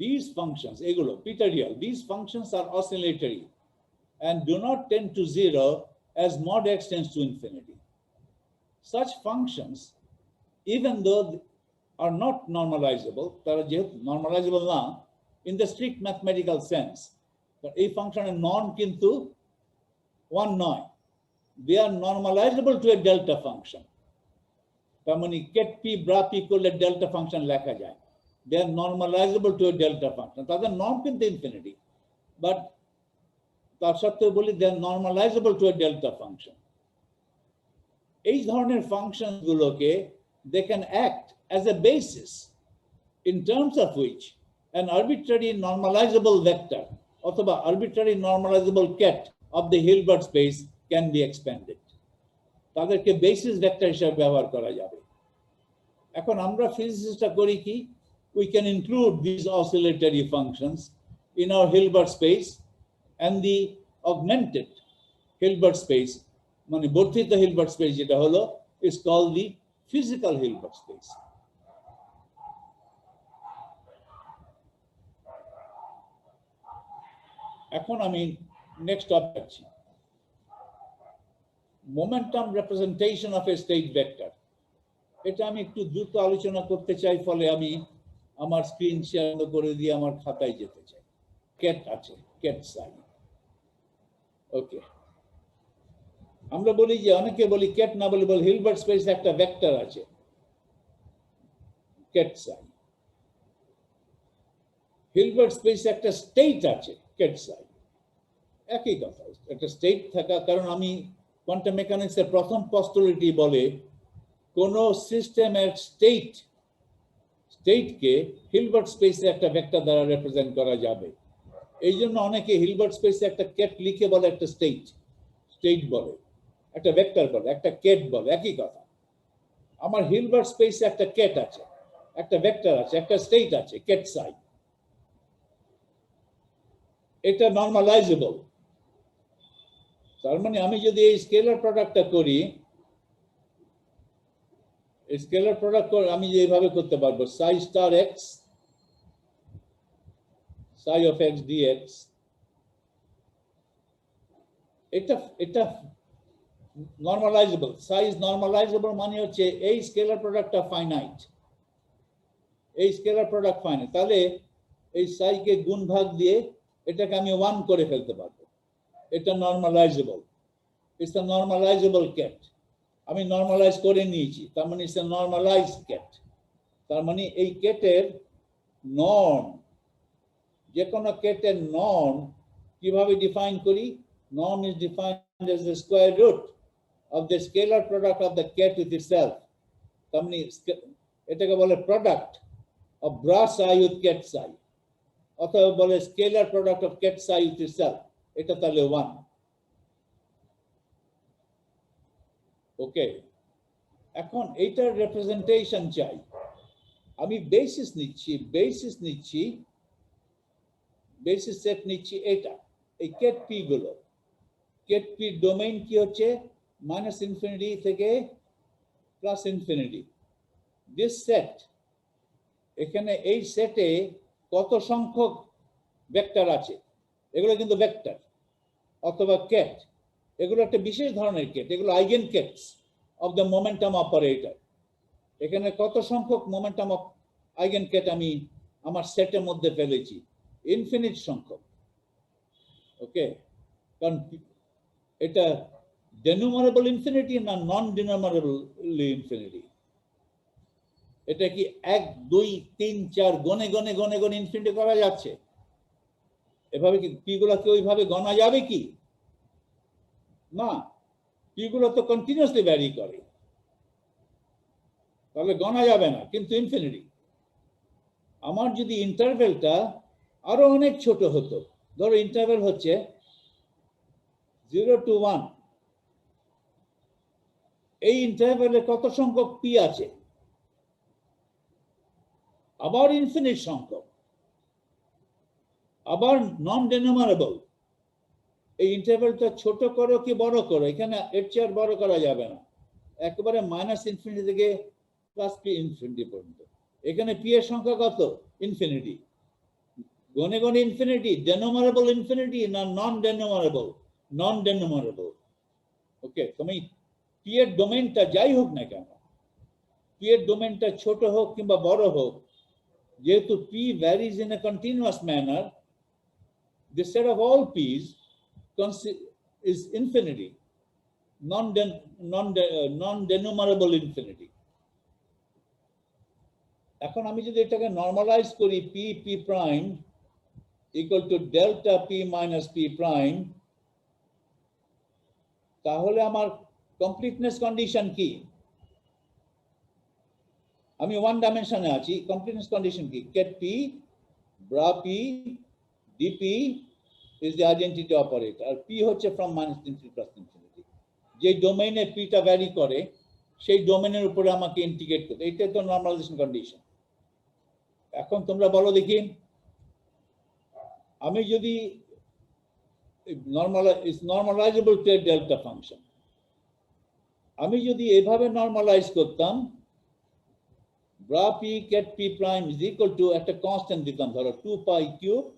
A: these functions, egulo, pitareal, these functions are oscillatory and do not tend to zero as mod x tends to infinity. Such functions, even though are not normalizable, normalizable na, in the strict mathematical sense, but a function is non kintu one noy. They are normalizable to a delta function. Tamani ket p bra p korle delta function lekha jay. They are normalizable to a delta function. Tader norm kintu infinity, but tar sattweও boli they are normalizable to a delta function. এই ধরনের functions গুলোকে they can act as a basis in terms of which an arbitrary normalizable vector অথবা arbitrary normalizable ket of the Hilbert space can be expanded. তাদেরকে basis vector হিসেবে ব্যবহার করা যাবে। এখন আমরা physicistরা করি কি, we can include these oscillatory functions in our Hilbert space, and the augmented Hilbert space মানে বর্ধিত Hilbert space যেটা হলো is called the physical Hilbert space. এখন আমি next topic আছি, momentum representation of a state vector. এটা আমি একটু দ্রুত আলোচনা করতে চাই, ফলে আমি আমার স্ক্রিন শেয়ার করে দিয়ে আমার খাতায় যেতে চাই। কেট আছে, কেট সাই। ওকে, আমরা বলি যে অনেকে বলি কেট না বলি বল হিলবার্ট স্পেস একটা ভেক্টর আছে কেট সাই। হিলবার্ট স্পেস একটা স্টেট আছে কেট সাই, একই কথা। একটা স্টেট থাকা, কারণ আমি কোয়ান্টাম মেকানিক্সের প্রথম পস্টুলেটই বলে কোন সিস্টেমের স্টেটকে হিলবার্ট স্পেসে একটা ভেক্টর দ্বারা রিপ্রেজেন্ট করা যাবে। এই জন্য অনেকে হিলবার্ট স্পেসে একটা কেট লিখে বলে একটা স্টেট বলে, একটা ভেক্টর বলে, একটা কেট বলে, একই কথা। আমার হিলবার্ট স্পেসে একটা কেট আছে, একটা ভেক্টর আছে, একটা স্টেট আছে, কেট সাই। এটা নরমালাইজেবল। তার মানে আমি যদি এই স্কেলার প্রোডাক্টটা করি, স্কেলার প্রোডাক্ট আমি এইভাবে করতে পারবো, সাই star x psi of x dx, এটা নরমালাইজেবল। psi is normalizable মানে হচ্ছে এই স্কেলার প্রোডাক্টটা ফাইনাইট, এই স্কেলার প্রোডাক্ট ফাইনাইট, তাহলে এই psi কে গুণ ভাগ দিয়ে এটাকে আমি 1 করে ফেলতে পারবো। এটা নরমালাইজেবল, ইটস আ নরমালাইজেবল কেট। আমি নরমালাইজ করে নিয়েছি, তার মানে ইটস আ নরমালাইজড কেট। তার মানে এই কেটের নর্ম, যে কোনো কেটের নর্ম কিভাবে ডিফাইন করি? Norm is defined as the square root of the scalar product of the ket with itself. তার মানে এটাকে বলে product of bra psi with ket psi, অথবা বলে scalar product of ket psi with itself। এটা তাহলে 1। ওকে, এখন এইটার রিপ্রেজেন্টেশন চাই। আমি বেসিস নিচ্ছি, বেসিস সেট নিচ্ছি এটা, এই কেট পি গুলো। কেট পি ডোমেইন কি হচ্ছে? মাইনাস ইনফিনিটি থেকে প্লাস ইনফিনিটি। দিস সেট, এখানে এই সেটে কত সংখ্যক ভেক্টর আছে? এগুলো কিন্তু ভেক্টর অথবা কেট, এগুলো একটা বিশেষ ধরনের কেট, এগুলো eigen Keats of the momentum operator. এখানে কত সংখ্যক মোমেন্টাম অফ আইগেন কেট আমি আমার সেটের মধ্যে ফেলেছি? ইনফিনিট সংখ্যক। ওকে, কারণ এটা ডেনুমারেবল ইনফিনিটি না নন ডেনুমারেবল ইনফিনিটি? এটা কি 1 2 3 4 গনে গনে গনে গনে ইনফিনিটি করা যাচ্ছে? এভাবে কি পি গুলোকে ওইভাবে গণা যাবে কি? না, পি গুলো তো কন্টিনিউয়াসলি ভ্যারি করে, তাহলে গণা যাবে না। কিন্তু ইনফিনিটি, আমার যদি ইন্টারভেলটা আরো অনেক ছোট হতো, ধরো ইন্টারভেল হচ্ছে 0 to 1, এই ইন্টারভেলে কত সংখ্যক পি আছে? আবার ইনফিনিট সংখ্যক, আবার নন ডেনুমারেবল। এই ইন্টারভেলটা ছোট করো কি বড় করো, এখানে এর চেয়ে আর বড় করা যাবে না, একেবারে মাইনাস ইনফিনিটি থেকে প্লাস পি ইনফিনিটি পর্যন্ত। এখানে পি এর সংখ্যা কত? ইনফিনিটি। গনে গনে ইনফিনিটি, ডেনোমারেবল ইনফিনিটি না নন ডেনোমারেবল। ওকে, তুমি পি এর ডোমেইনটা যাই হোক না কেন, পি এর ডোমেইনটা ছোট হোক কিংবা বড় হোক, যেহেতু P varies in a continuous manner, the set of all p's is infinity, non-denumerable infinity. এখন আমি যদি এটাকে নরমালাইজ করি, P P prime equal to delta P minus P prime, তাহলে আমার কমপ্লিটনেস কন্ডিশন কি? আমি ওয়ান ডাইমেনশনে আছি, কমপ্লিটনেস কন্ডিশন কি? Ket P bra P dp is the identity operator, আর p হচ্ছে from -infinity plus infinity। যে ডোমেইনে p টা ভ্যারি করে সেই ডোমেইনের উপরে আমাকে ইন্টিগ্রেট করতে, এটা তো নরমালাইজেশন কন্ডিশন। এখন তোমরা বলো দেখি, আমি যদি নরমালাইজেবল টু ডেল্টা ফাংশন, আমি যদি এভাবে নরমালাইজ করতাম, bra p ket p prime is equal to একটা কনস্ট্যান্ট দিতাম, ধরো 2 পাই কিউবড,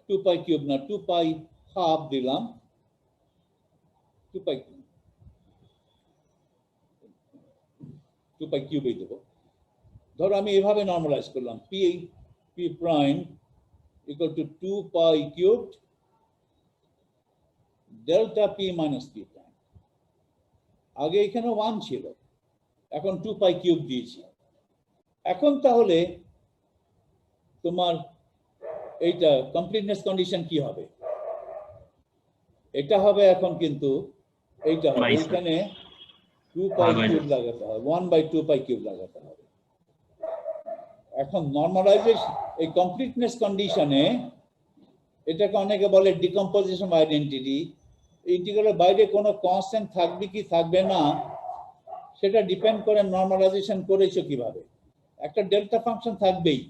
A: 2 পাই কিউব না 2 পাই হাফ দিলাম, 2 পাই কিউবই দেবো। ধরো আমি এভাবে নরমালাইজ করলাম, P P prime equal two 2 পাই cube delta P minus P prime. আগে এখানে 1 ছিল, এখন 2 পাই কিউব দিয়েছি। এখন তাহলে তোমার এইটা কমপ্লিটনেস কন্ডিশন কি হবে? এটা হবে এখন কিন্তু এইটা হবে, এখানে 2 পাই কিউব লাগাতে হবে, 1/2 পাই কিউব লাগাতে হবে। এখন নরমালাইজেশন, এই কমপ্লিটনেস কন্ডিশনে এটাকে অনেকে বলে ডিকম্পোজিশন আইডেন্টিটি। ইন্টিগ্রালের বাইরে কোনো কনস্ট্যান্ট থাকবে কি থাকবে না সেটা ডিপেন্ড করে নরমালাইজেশন করেছো কিভাবে। একটা ডেল্টা ফাংশন থাকবেই,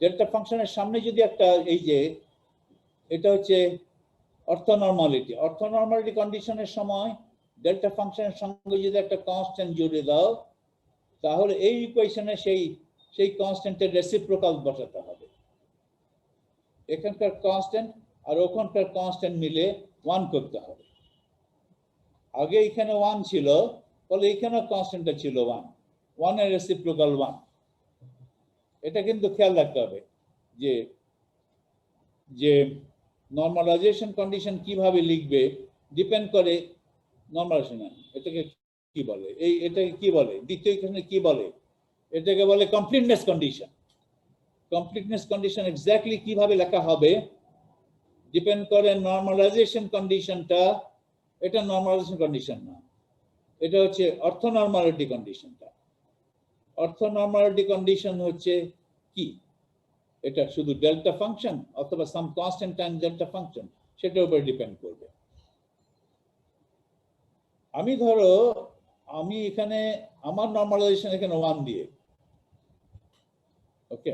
A: ডেল্টা ফাংশনের সামনে যদি একটা, এই যে এটা হচ্ছে অর্থনর্মালিটি কন্ডিশনের সময় ডেল্টা ফাংশনের সঙ্গে যদি একটা কনস্ট্যান্ট জুড়ে দাও, তাহলে এই ইকুয়েশনে সেই কনস্ট্যান্টের রেসিপ্রোকাল বসাতে হবে। এখানকার কনস্ট্যান্ট আর ওখানকার কনস্ট্যান্ট মিলে 1 করতে হবে। আগে এখানে 1 ছিল, ফলে এখানে কনস্ট্যান্টটা ছিল 1, 1 এর রেসিপ্রোকাল 1। এটা কিন্তু খেয়াল রাখতে হবে যে নরমালাইজেশন কন্ডিশন কিভাবে লিখবে ডিপেন্ড করে নরমালাইজেশন। এটাকে কি বলে, এটাকে কি বলে, দ্বিতীয় ইকুয়েশনে কি বলে? এটাকে বলে completeness condition. Completeness condition exactly কিভাবে লেখা হবে ডিপেন্ড করে নরমালাইজেশন কন্ডিশনটা। এটা নরমালাইজেশন কন্ডিশন না, এটা হচ্ছে অর্থনর্মালিটি কন্ডিশনটা। অর্থনর্মালিটি কন্ডিশন হচ্ছে কি? এটা শুধু ডেল্টা ফাংশন অথবা সাম কনস্ট্যান্ট টাইম ডেল্টা ফাংশন, সেটার উপর ডিপেন্ড করবে। আমি ধরো আমি এখানে আমার নরমালাইজেশন এখানে 1 দিয়ে, ওকে,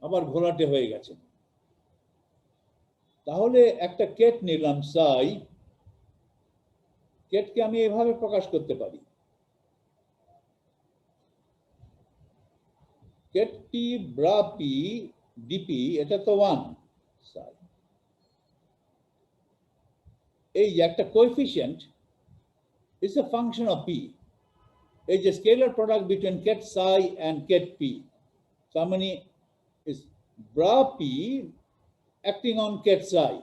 A: আবার ঘোলাটে হয়ে গেছে। তাহলে একটা কেট নিলাম সাই, কেটকে আমি এভাবে প্রকাশ করতে পারি, ket P bra P DP, এটা তো 1 সাই। এই একটা coefficient is a function of p. It's a scalar product between ket psi and ket p. So how many is bra p acting on ket psi?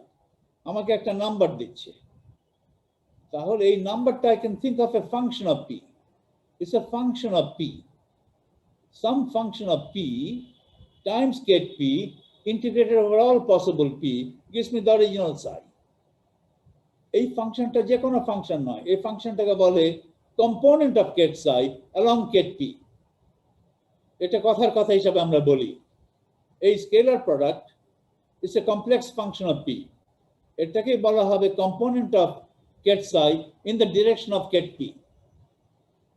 A: আমাকে একটা number দিচ্ছে, তাহলে এই নাম্বারটা I can think of a function of p. It's a function of p. Some function of p times ket p integrated over all possible p gives me the original psi. এই ফাংশনটা যে কোনো function নয়, এই ফাংশনটাকে বলে component of ket psi along ket P. এটা কথার কথা হিসাবে আমরা বলি এই scalar product is a complex function of P. এটাকে বলা হবে component of ket psi in the direction of ket P.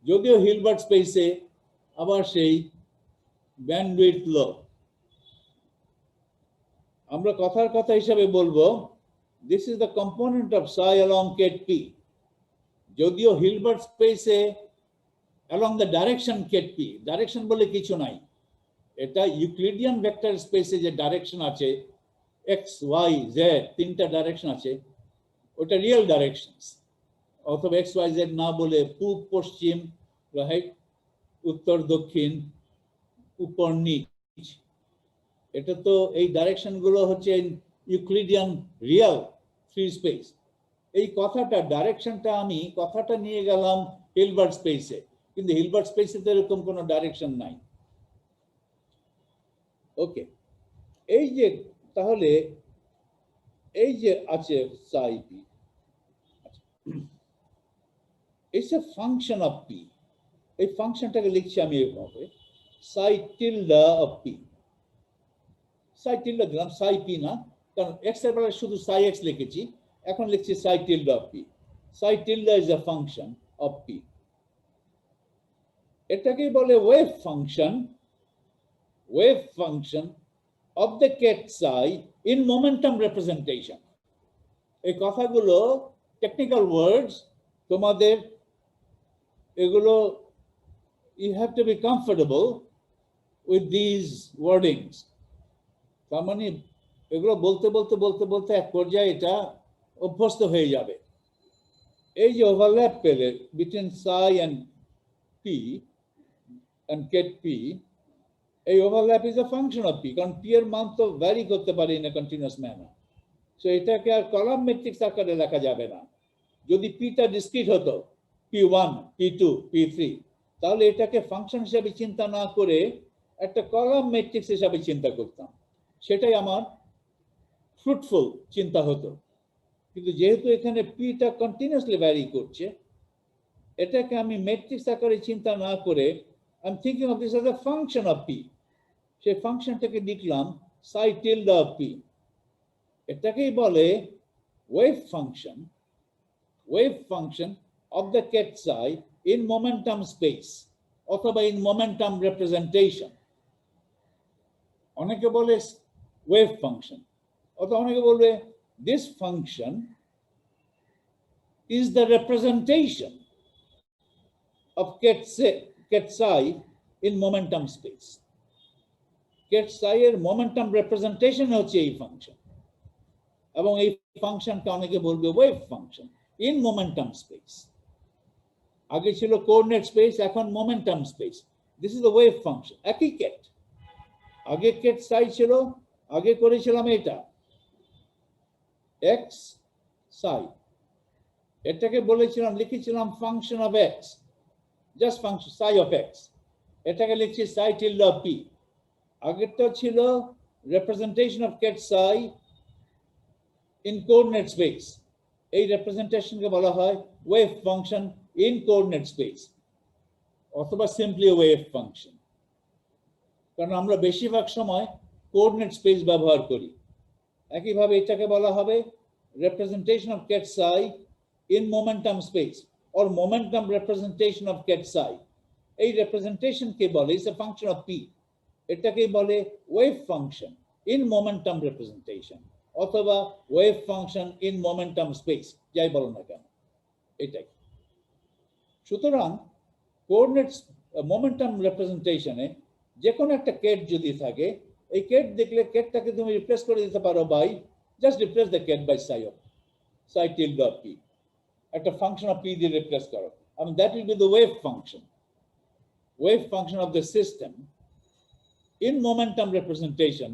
A: যদিও হিলবার্ট স্পেসে আবার সেই ব্যান্ডউইথ ল, আমরা কথার কথা হিসাবে বলবো this is the component of psi along ket p. যদিও হিলবার্ট স্পেসে along the direction ket p, direction বলে কিছু নাই, এটা ইউক্লিডিয়ান ভেক্টর স্পেসে যে ডাইরেকশন আছে এক্স ওয়াই জেড তিনটা ডাইরেকশন আছে ওটা রিয়েল ডাইরেকশনস অথবা এক্স ওয়াই জেড না বলে পূব পশ্চিম রাইট উত্তর দক্ষিণ উপর নিচ এটা তো এই ডাইরেকশন গুলো হচ্ছে ইউক্লিডিয়ান রিয়েল ফ্রি স্পেস এই কথাটা ডাইরেকশনটা আমি কথাটা নিয়ে গেলাম হিলবার্ট স্পেসে কিন্তু হিলবার্ট স্পেসে তো এরকম কোনো ডাইরেকশন নাই ওকে এই যে তাহলে এই যে আছে psi p it's a function of p এই ফাংশনটাকে লিখছি আমি এভাবে psi tilde of p psi tilde দিলাম psi p না কারণ x এর বদলে শুধু psi x লিখেছি এখন লিখছি psi tilde of p psi tilde is a function of p এটাকে বলে wave function of the ket psi in momentum representation এই কথাগুলো টেকনিক্যাল ওয়ার্ডস তোমাদের এগুলো you have to be comfortable with these wordings তার মানে এগুলো বলতে বলতে বলতে বলতে এক পর্যায়ে এটা অভ্যস্ত হয়ে যাবে এই যে ওভারল্যাপ পেলে between psi and p and ket p এই overlap is a function of p কারণ p এর মান তো ভ্যারি করতে পারে in a continuous manner so এটাকে আর কলাম ম্যাট্রিক্স আকারে লেখা যাবে না যদি p টা ডিসক্রিট হতো p1 p2 p3 তাহলে এটাকে ফাংশন হিসেবে চিন্তা না করে একটা কলাম ম্যাট্রিক্স হিসেবে চিন্তা করতাম সেটাই আমার ফ্রুটফুল চিন্তা হতো কিন্তু যেহেতু এখানে p টা কন্টিনিউয়াসলি ভ্যারি করছে এটাকে আমি ম্যাট্রিক্স আকারে চিন্তা না করে I'm thinking of this as a function of p সেই ফাংশনটাকে লিখলাম psi tilde of p এটাকেই বলে wave function of the ket psi in momentum space অথবা in momentum representation অনেকে বলে wave function অথবা অনেকে বলবে this function is the representation of ket psi in momentum space ket psi এর momentum representation হচ্ছে এই ফাংশন এবং এই ফাংশনটা অনেকে বলবে wave function in momentum space আগে ছিল কোঅর্ডিনেট স্পেস এখন momentum space this is the wave function একই কেট আগে কেট সাই ছিল আগে করেছিলাম এটা এক্স সাই এটাকে বলেছিলাম লিখেছিলাম function of x just function Sai of x এটাকে লিখছি সাই টিল্ডে অফ পি আগেরটা ছিল representation of ket Sai in coordinate space এই representation কে বলা হয় wave function in coordinate space অথবা simply a wave function কারণ আমরা বেশিরভাগ সময় coordinate space ব্যবহার করি একইভাবে এটাকে বলা হবে representation of ket psi in momentum space or momentum representation of ket psi এই representation কে বলে is a function of p এটাকে বলে wave function in momentum representation অথবা wave function in momentum space যাই বলো না কেন এটাই সুতরাং কোঅর্ডিনেটস মোমেন্টাম রিপ্রেজেন্টেশনে যে কোনো একটা কেট যদি থাকে এই কেট দেখলে কেটটাকে তুমি রিপ্লেস করে দিতে পারো by just replace the ket by psi tilde of p একটা ফাংশন অফ p দিয়ে রিপ্লেস করো I mean that will be the wave function of the system in momentum representation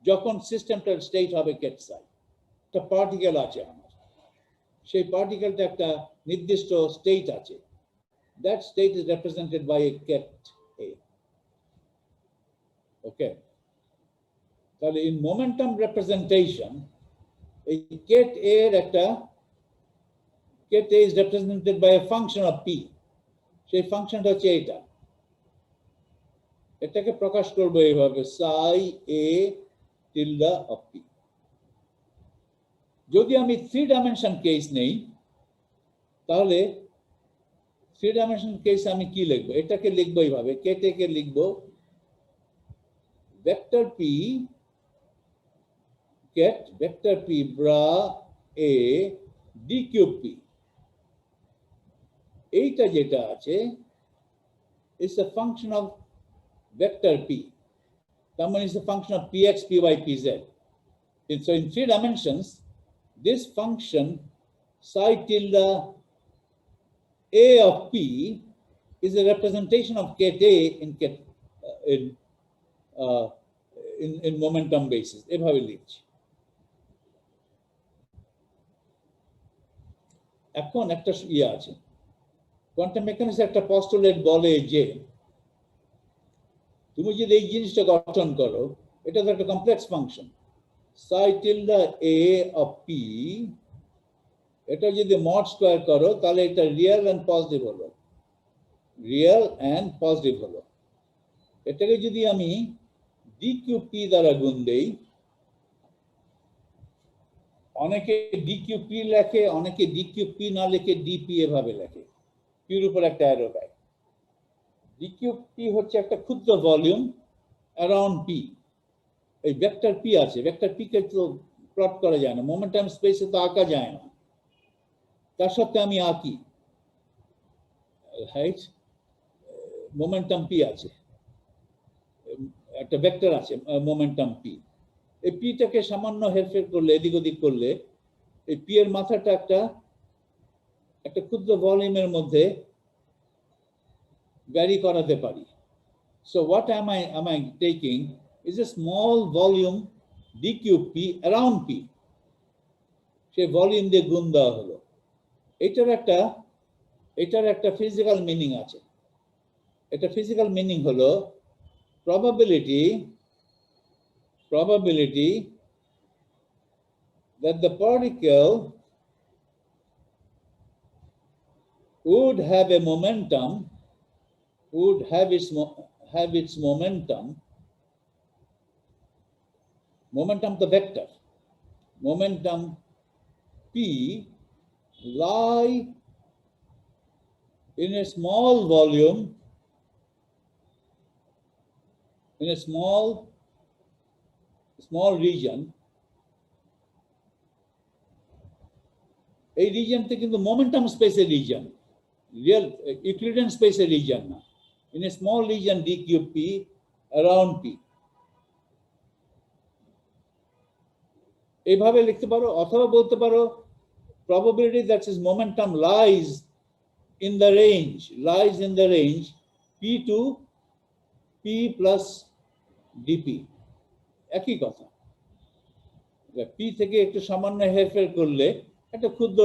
A: যখন সিস্টেমটার স্টেট হবে কেট সাই একটা particle আছে আমার সেই পার্টিকেলটা একটা নির্দিষ্ট স্টেট আছে that state is represented by a ket A okay তাহলে ইন মোমেন্টাম রিপ্রেজেন্টেশন এই কেট এ এর একটা ket A is represented by a function of p সেই ফাংশনটা হচ্ছে এটা এটাকে প্রকাশ করব এইভাবে psi a tilde of p যদি আমি 3 ডাইমেনশন কেস নেই তাহলে 3 ডাইমেনশন কেস আমি কি লিখব এটাকে লিখব এইভাবে কেটে কে লিখব vector p get vector p bra a d cube p এইটা যেটা আছে is a function of vector p তার মানে is a function of px, py, pz. So in 3 dimensions, this function psi tilde a of p is a representation of ket a in momentum basis. এভাবে লিখছি। এখন একটা আছে, quantum mechanics একটা postulate বলে যে তুমি যদি এই জিনিসটা গঠন করো, এটা তো একটা complex function psi tilde a of p, এটা যদি মড স্কয়ার করো তাহলে এটা রিয়েল এন্ড পজিটিভ হলো, রিয়েল এন্ড পজিটিভ হলো। এটাকে যদি আমি dqp দ্বারা গুণ দেই, অনেকে dqp লেখে, অনেকে dqp না লিখে dp এভাবে লেখে, পির উপর একটা অ্যারো দেয়। dqp হচ্ছে একটা ক্ষুদ্র ভলিউম অ্যারাউন্ড p। এই ভেক্টর p আছে, ভেক্টর p কে তো প্লট করা যায় না, মোমেন্টাম স্পেসে তো আঁকা যায় না, তার সাথে আমি আঁকি, রাইট? মোমেন্টাম p আছে, একটা ভেক্টর আছে মোমেন্টাম p। এই পিটাকে সামান্য হেরফের করলে, এদিক ওদিক করলে, এই পি এর মাথাটা একটা ক্ষুদ্র ভলিউমের মধ্যে ভ্যারি করাতে পারি। So what am I taking is a small volume dqp around p, সেই ভলিউম দিয়ে গুণ দেওয়া হলো। এটার একটা ফিজিক্যাল মিনিং আছে। এটা ফিজিক্যাল মিনিং হলো probability that the particle would have a momentum, would have its momentum the vector, momentum p lie in a small volume, in a small region. এই রিজিয়নটা কিন্তু মোমেন্টাম স্পেসের রিজিয়ন, রিয়েল ইউক্লিডিয়ান স্পেসের region না। In a small region dqp around p, এইভাবে লিখতে পারো। অথবা বলতে পারো probability that its momentum lies in the range p to p plus dp, একই কথা। p থেকে একটু সামান্য হেরফের করলে একটা ক্ষুদ্র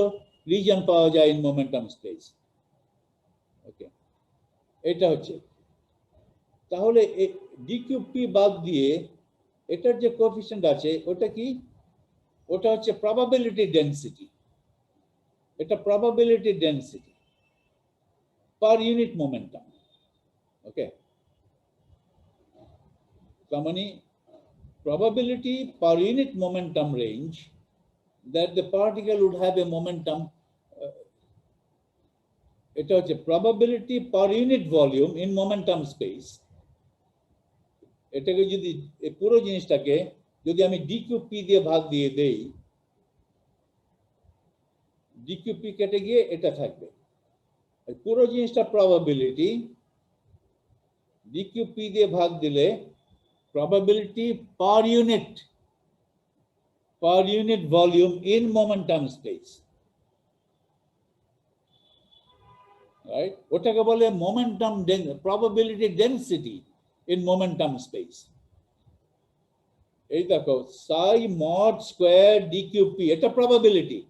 A: রিজিয়ন পাওয়া যায় ইন মোমেন্টাম স্পেস। ওকে, এটা হচ্ছে। তাহলে dqp বাদ দিয়ে এটার যে কোএফিশিয়েন্ট আছে ওটা কি? ওটা হচ্ছে প্রবাবিলিটি ডেনসিটি। এটা probability density per unit momentum. Okay, তার মানে probability per unit momentum range that the particle would have a momentum, এটা হচ্ছে probability per unit volume in momentum space। এটাকে যদি এই পুরো জিনিসটাকে যদি আমি dqp দিয়ে ভাগ দিয়ে দেই, dqp কেটে গিয়ে এটা থাকবে। পুরো জিনিসটা probability, dqp দিয়ে ভাগ দিলে probability per unit volume in momentum space, right? ওটাকে বলে momentum probability density in momentum space। এই দেখো psi mod square dqp, এটা probability,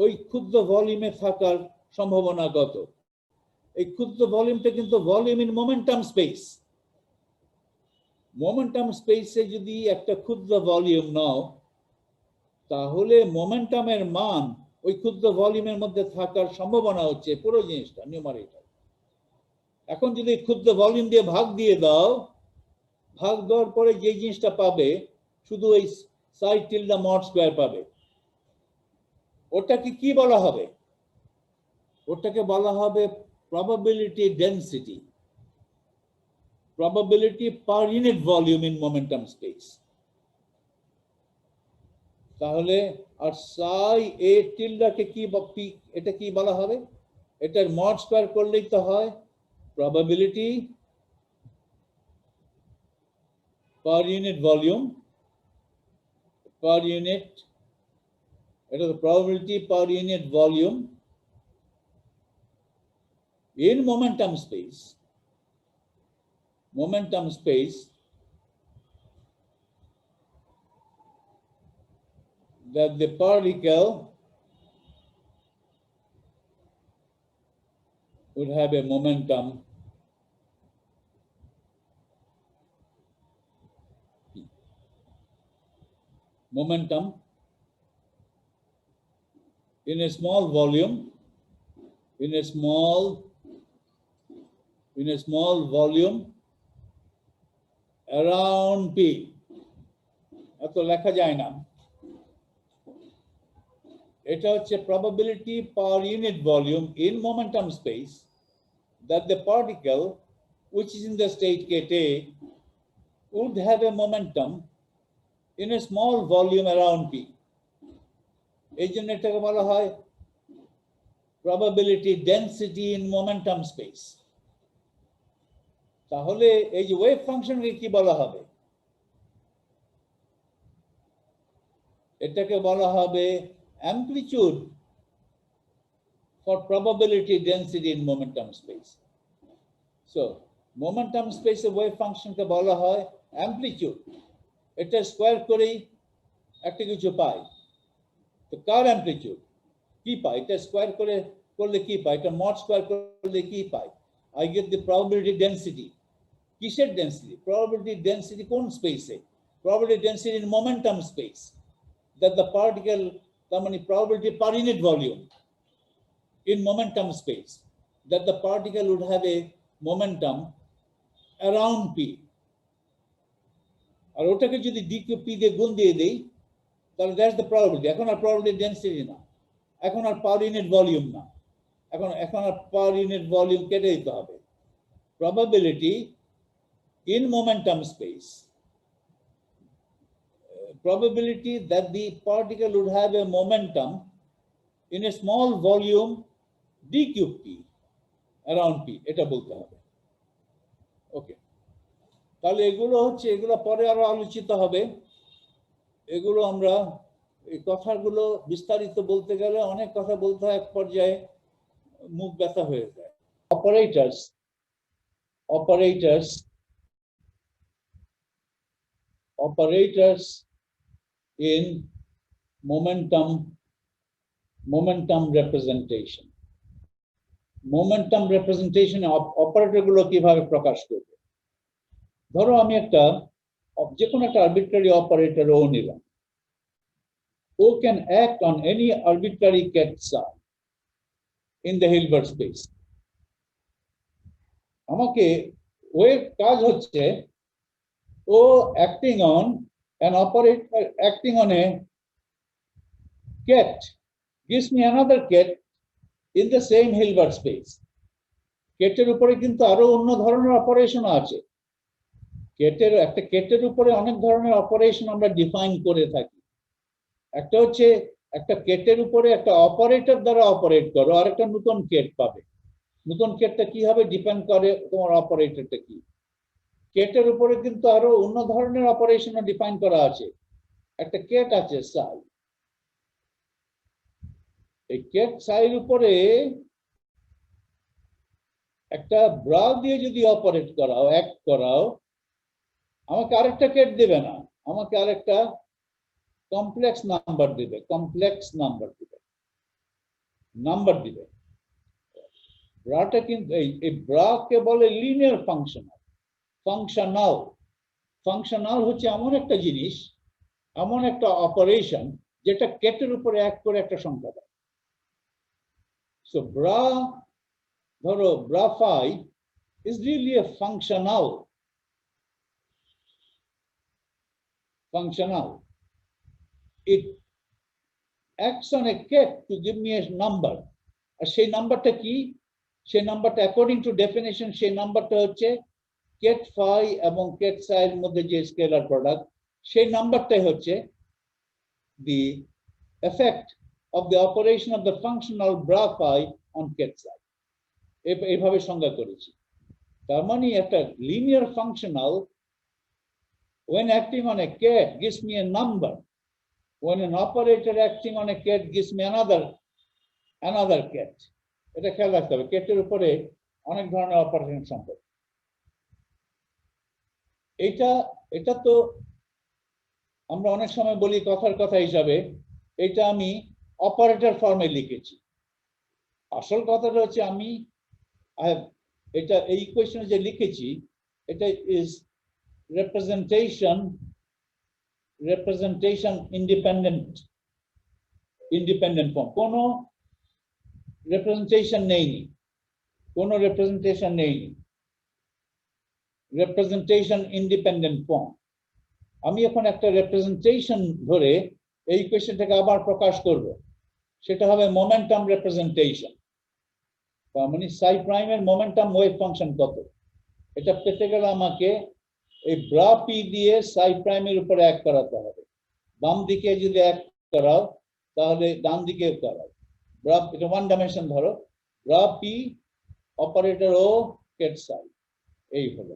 A: ওই ক্ষুদ্র ভলিউমে থাকার সম্ভাবনা কত। এই ক্ষুদ্র ভলিউমটা কিন্তু volume in momentum space. Momentum স্পেসে যদি একটা ক্ষুদ্র ভলিউম নাও, তাহলে মোমেন্টামের মান ওই ক্ষুদ্র ভলিউমের মধ্যে থাকার সম্ভাবনা হচ্ছে পুরো জিনিসটা নিউমারেটর। এখন যদি ক্ষুদ্র ভলিউম দিয়ে ভাগ দিয়ে দাও, ভাগ দেওয়ার পরে যে জিনিসটা পাবে শুধু ওই psi tilde mod স্কয়ার পাবে। ওটাকে কি বলা হবে? ওটাকে বলা হবে probability density, probability per unit volume in momentum space। তাহলে আর psi a tilde কে কি এটা কি বলা হবে? এটার মড স্কয়ার করলেই তো হয় probability per unit volume, per unit, it is the probability per unit volume in momentum space that the particle would have a momentum in a small volume, in a small volume around P. এত লেখা যায় না, এটা হচ্ছে probability per unit volume in momentum space that the particle which is in the state kt would have a momentum in a small volume around P. এই জন্য এটাকে বলা হয় probability density in momentum space. তাহলে এই যে wave ফাংশনকে কি বলা হবে? এটাকে বলা হবে amplitude for probability density in momentum space. So momentum space এর ওয়েভ ফাংশনকে বলা হয় amplitude. এটা স্কয়ার করেই একটা কিছু পাই। তো কার amplitude কি পাই? এটা স্কয়ার করলে কি পাই? এটা মড স্কয়ার করলে কি পাই? I get the probability density. কিসের ডেন্সিটি? probability density কোন স্পেসে? probability density in momentum space that the particle, তার মানে probability per unit volume in momentum space that the particle would have a momentum around P. আর ওটাকে যদি d কে p দিয়ে গুণ দিয়ে দেই তাহলে that's the probability. এখন আর probability density না, এখন আর per unit volume না, এখন আর per unit volume কেটে দিতে হবে। probability in momentum space, probability that the particle would have a momentum in a small volume d cube p around p, এটা বলতে হবে। ওকে, তাহলে এগুলো পরে আরো আলোচিত হবে। এগুলো আমরা এই কথাগুলো বিস্তারিত বলতে গেলে অনেক কথা বলতে হয়, এক পর্যায়ে মুখ ব্যথা হয়ে যায়। operators in momentum representation. Momentum representation operator গুলো কিভাবে প্রকাশ করবে? ধরো আমি যে কোনো একটা arbitrary operator ও নিলাম, ও can act on any arbitrary ket psi in the Hilbert space. আমাকে ওর কাজ হচ্ছে ও acting on an operator acting on a ket gives me another ket in the same Hilbert space. কেটের উপরে কিন্তু আরো অন্য ধরনের অপারেশন আছে। কেটের উপরে অনেক ধরনের অপারেশন আমরা ডিফাইন করে থাকি। একটা হচ্ছে একটা কেটের উপরে একটা অপারেটর দ্বারা অপারেট করো, আর একটা নতুন কেট পাবে। নতুন কেটটা কি হবে ডিপেন্ড করে তোমার অপারেটরটা কি। কেটের উপরে কিন্তু আরো অন্য ধরনের অপারেশন ডিফাইন করা আছে। একটা কেট আছে সাই, এই কেট সাইর উপরে একটা ব্রা দিয়ে যদি অপারেট করাও, অ্যাক্ট করাও, আমাকে আরেকটা কেট দেবে না, আমাকে আরেকটা কমপ্লেক্স নাম্বার দিবে। ব্রাটা কিন্তু এই ব্রাকে বলে লিনিয়ার ফাংশনাল হচ্ছে এমন একটা জিনিস, এমন একটা অপারেশন যেটা কেটের উপরে অ্যাক্ট করে একটা সংখ্যা দেয়। সো ধরো bra phi is really a functional. It acts on a ket to give me a number. আর সেই নাম্বারটা কি? সেই নাম্বারটা অ্যাকর্ডিং টু ডেফিনেশন সেই নাম্বারটা হচ্ছে ket phi এবং ket psi এর মধ্যে যে স্কেলার প্রোডাক্ট, সেই নাম্বারটাই হচ্ছে the effect of the operation of the functional bra phi on ket psi. এইভাবে সংজ্ঞা করেছি। তার মানে একটা linear functional when acting on a cat gives me a number. When an operator acting on a cat gives me another cat. এটা খেয়াল রাখতে হবে, কেটের উপরে অনেক ধরনের অপারেশন সম্ভব। এটা তো আমরা অনেক সময় বলি কথার কথা হিসাবে, এটা আমি অপারেটর ফর্মে লিখেছি। আসল কথাটা হচ্ছে আমি এটা এই ইকুয়েশনে যে লিখেছি এটা ইজ representation independent form. কোনো representation নেইনি, representation independent form. আমি এখন একটা representation ধরে এই ইকুয়েশনটাকে আবার প্রকাশ করব, সেটা হবে মোমেন্টাম রিপ্রেজেন্টেশন। তার মানে সাই প্রাইমের মোমেন্টাম ওয়েভ ফাংশন কত, এটা পেতে গেলে আমাকে এই ব্রা পি দিয়ে সাই প্রাইমের উপরে এক করাতে হবে। বাম দিকে যদি এক করাও তাহলে ডান দিকে করাও। ব্রা এটা ওয়ান ডাইমেনশন ধরো, ব্রা পি অপারেটর ও কেট সাই, এই হলো।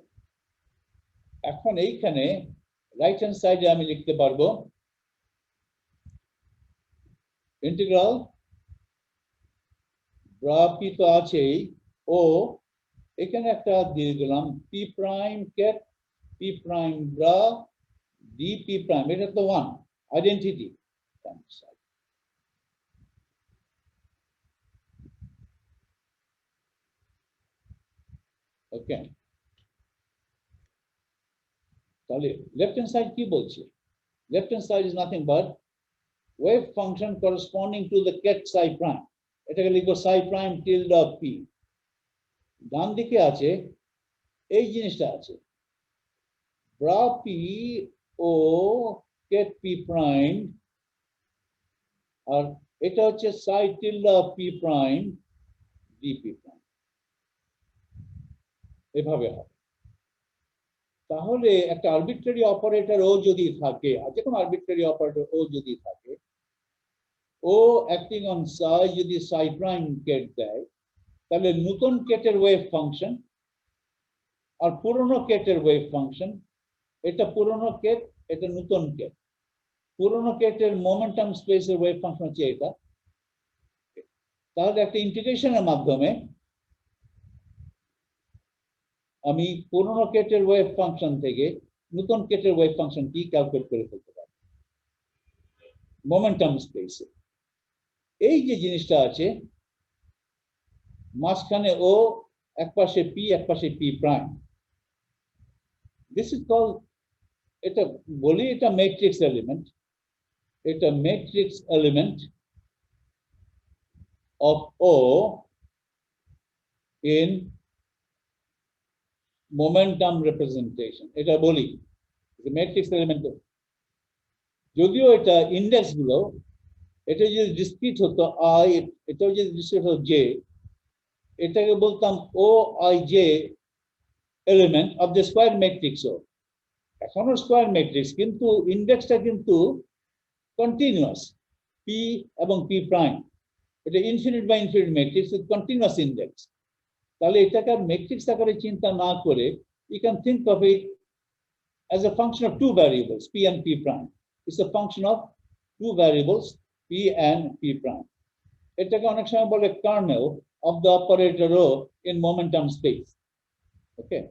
A: এখন এইখানে রাইট হ্যান্ড সাইডে আমি লিখতে পারবো ইন্টিগ্রাল ব্রা পি তো আছেই, ও এখানে একটা দিয়ে দিলাম P prime ket P prime bra D P prime, এটা তো ওয়ান আইডেন্টিটি। ওকে, তাহলে লেফট হ্যান্ড সাইড কি বলছে? Left hand side is nothing but wave function corresponding to the Kate Sai prime, এটাকে লিখবো সাই প্রাইম টিল্ড অফ পি। ডান দিকে আছে এই জিনিসটা আছে ব্রা পি ও কেট পি প্রাইম, আর এটা হচ্ছে সাই tilted of P prime D P prime, এভাবে হবে। তাহলে একটা আরবিট্রারি অপারেটর ও যদি থাকে, আর যে কোনো আরবিট্রারি অপারেটর ও যদি থাকে, ও অ্যাক্টিং অন সাই যদি সাই প্রাইম কেট দেয়, তাহলে নতুন কেটের ওয়েভ ফাংশন আর পুরনো কেটের ওয়েভ ফাংশন, এটা পুরনো কেট এটা নতুন কেট, পুরনো কেটের মোমেন্টাম স্পেসের ওয়েভ ফাংশন হচ্ছে এটা। তাহলে একটা ইন্টিগ্রেশনের মাধ্যমে আমি পুরনো কেটের ওয়েভ ফাংশন থেকে নতুন কেটের ওয়েভ ফাংশন কি ক্যালকুলেট করে ফেলতে পারি মোমেন্টাম স্পেসে। এই যে জিনিসটা আছে মাঝখানে ও, একপাশে পি একপাশে P prime, this is call, এটা বলি এটা ম্যাট্রিক্স এলিমেন্ট, এটা matrix element of O in momentum representation, এটা বলি ম্যাট্রিক্স এলিমেন্ট। যদিও এটা ইন্ডেক্স গুলো, এটা যদি ডিসক্রিট হতো আই, এটাও যদি ডিসক্রিট হতো জে, এটাকে বলতাম O i j element of the square matrix. ও এখনো স্কোয়ার ম্যাট্রিক্স, কিন্তু ইন্ডেক্সটা কিন্তু কন্টিনিউয়াস, পি এবং পি প্রাইম, এটা infinite by infinite matrix with continuous index. তাহলে এটাকে ম্যাট্রিক্স আকারে চিন্তা না করে you can think of it as a function of two variables, p and p prime. It's a function of two variables, p and p prime. এটাকে অনেক সময় বলে kernel of the operator rho in momentum space. Okay,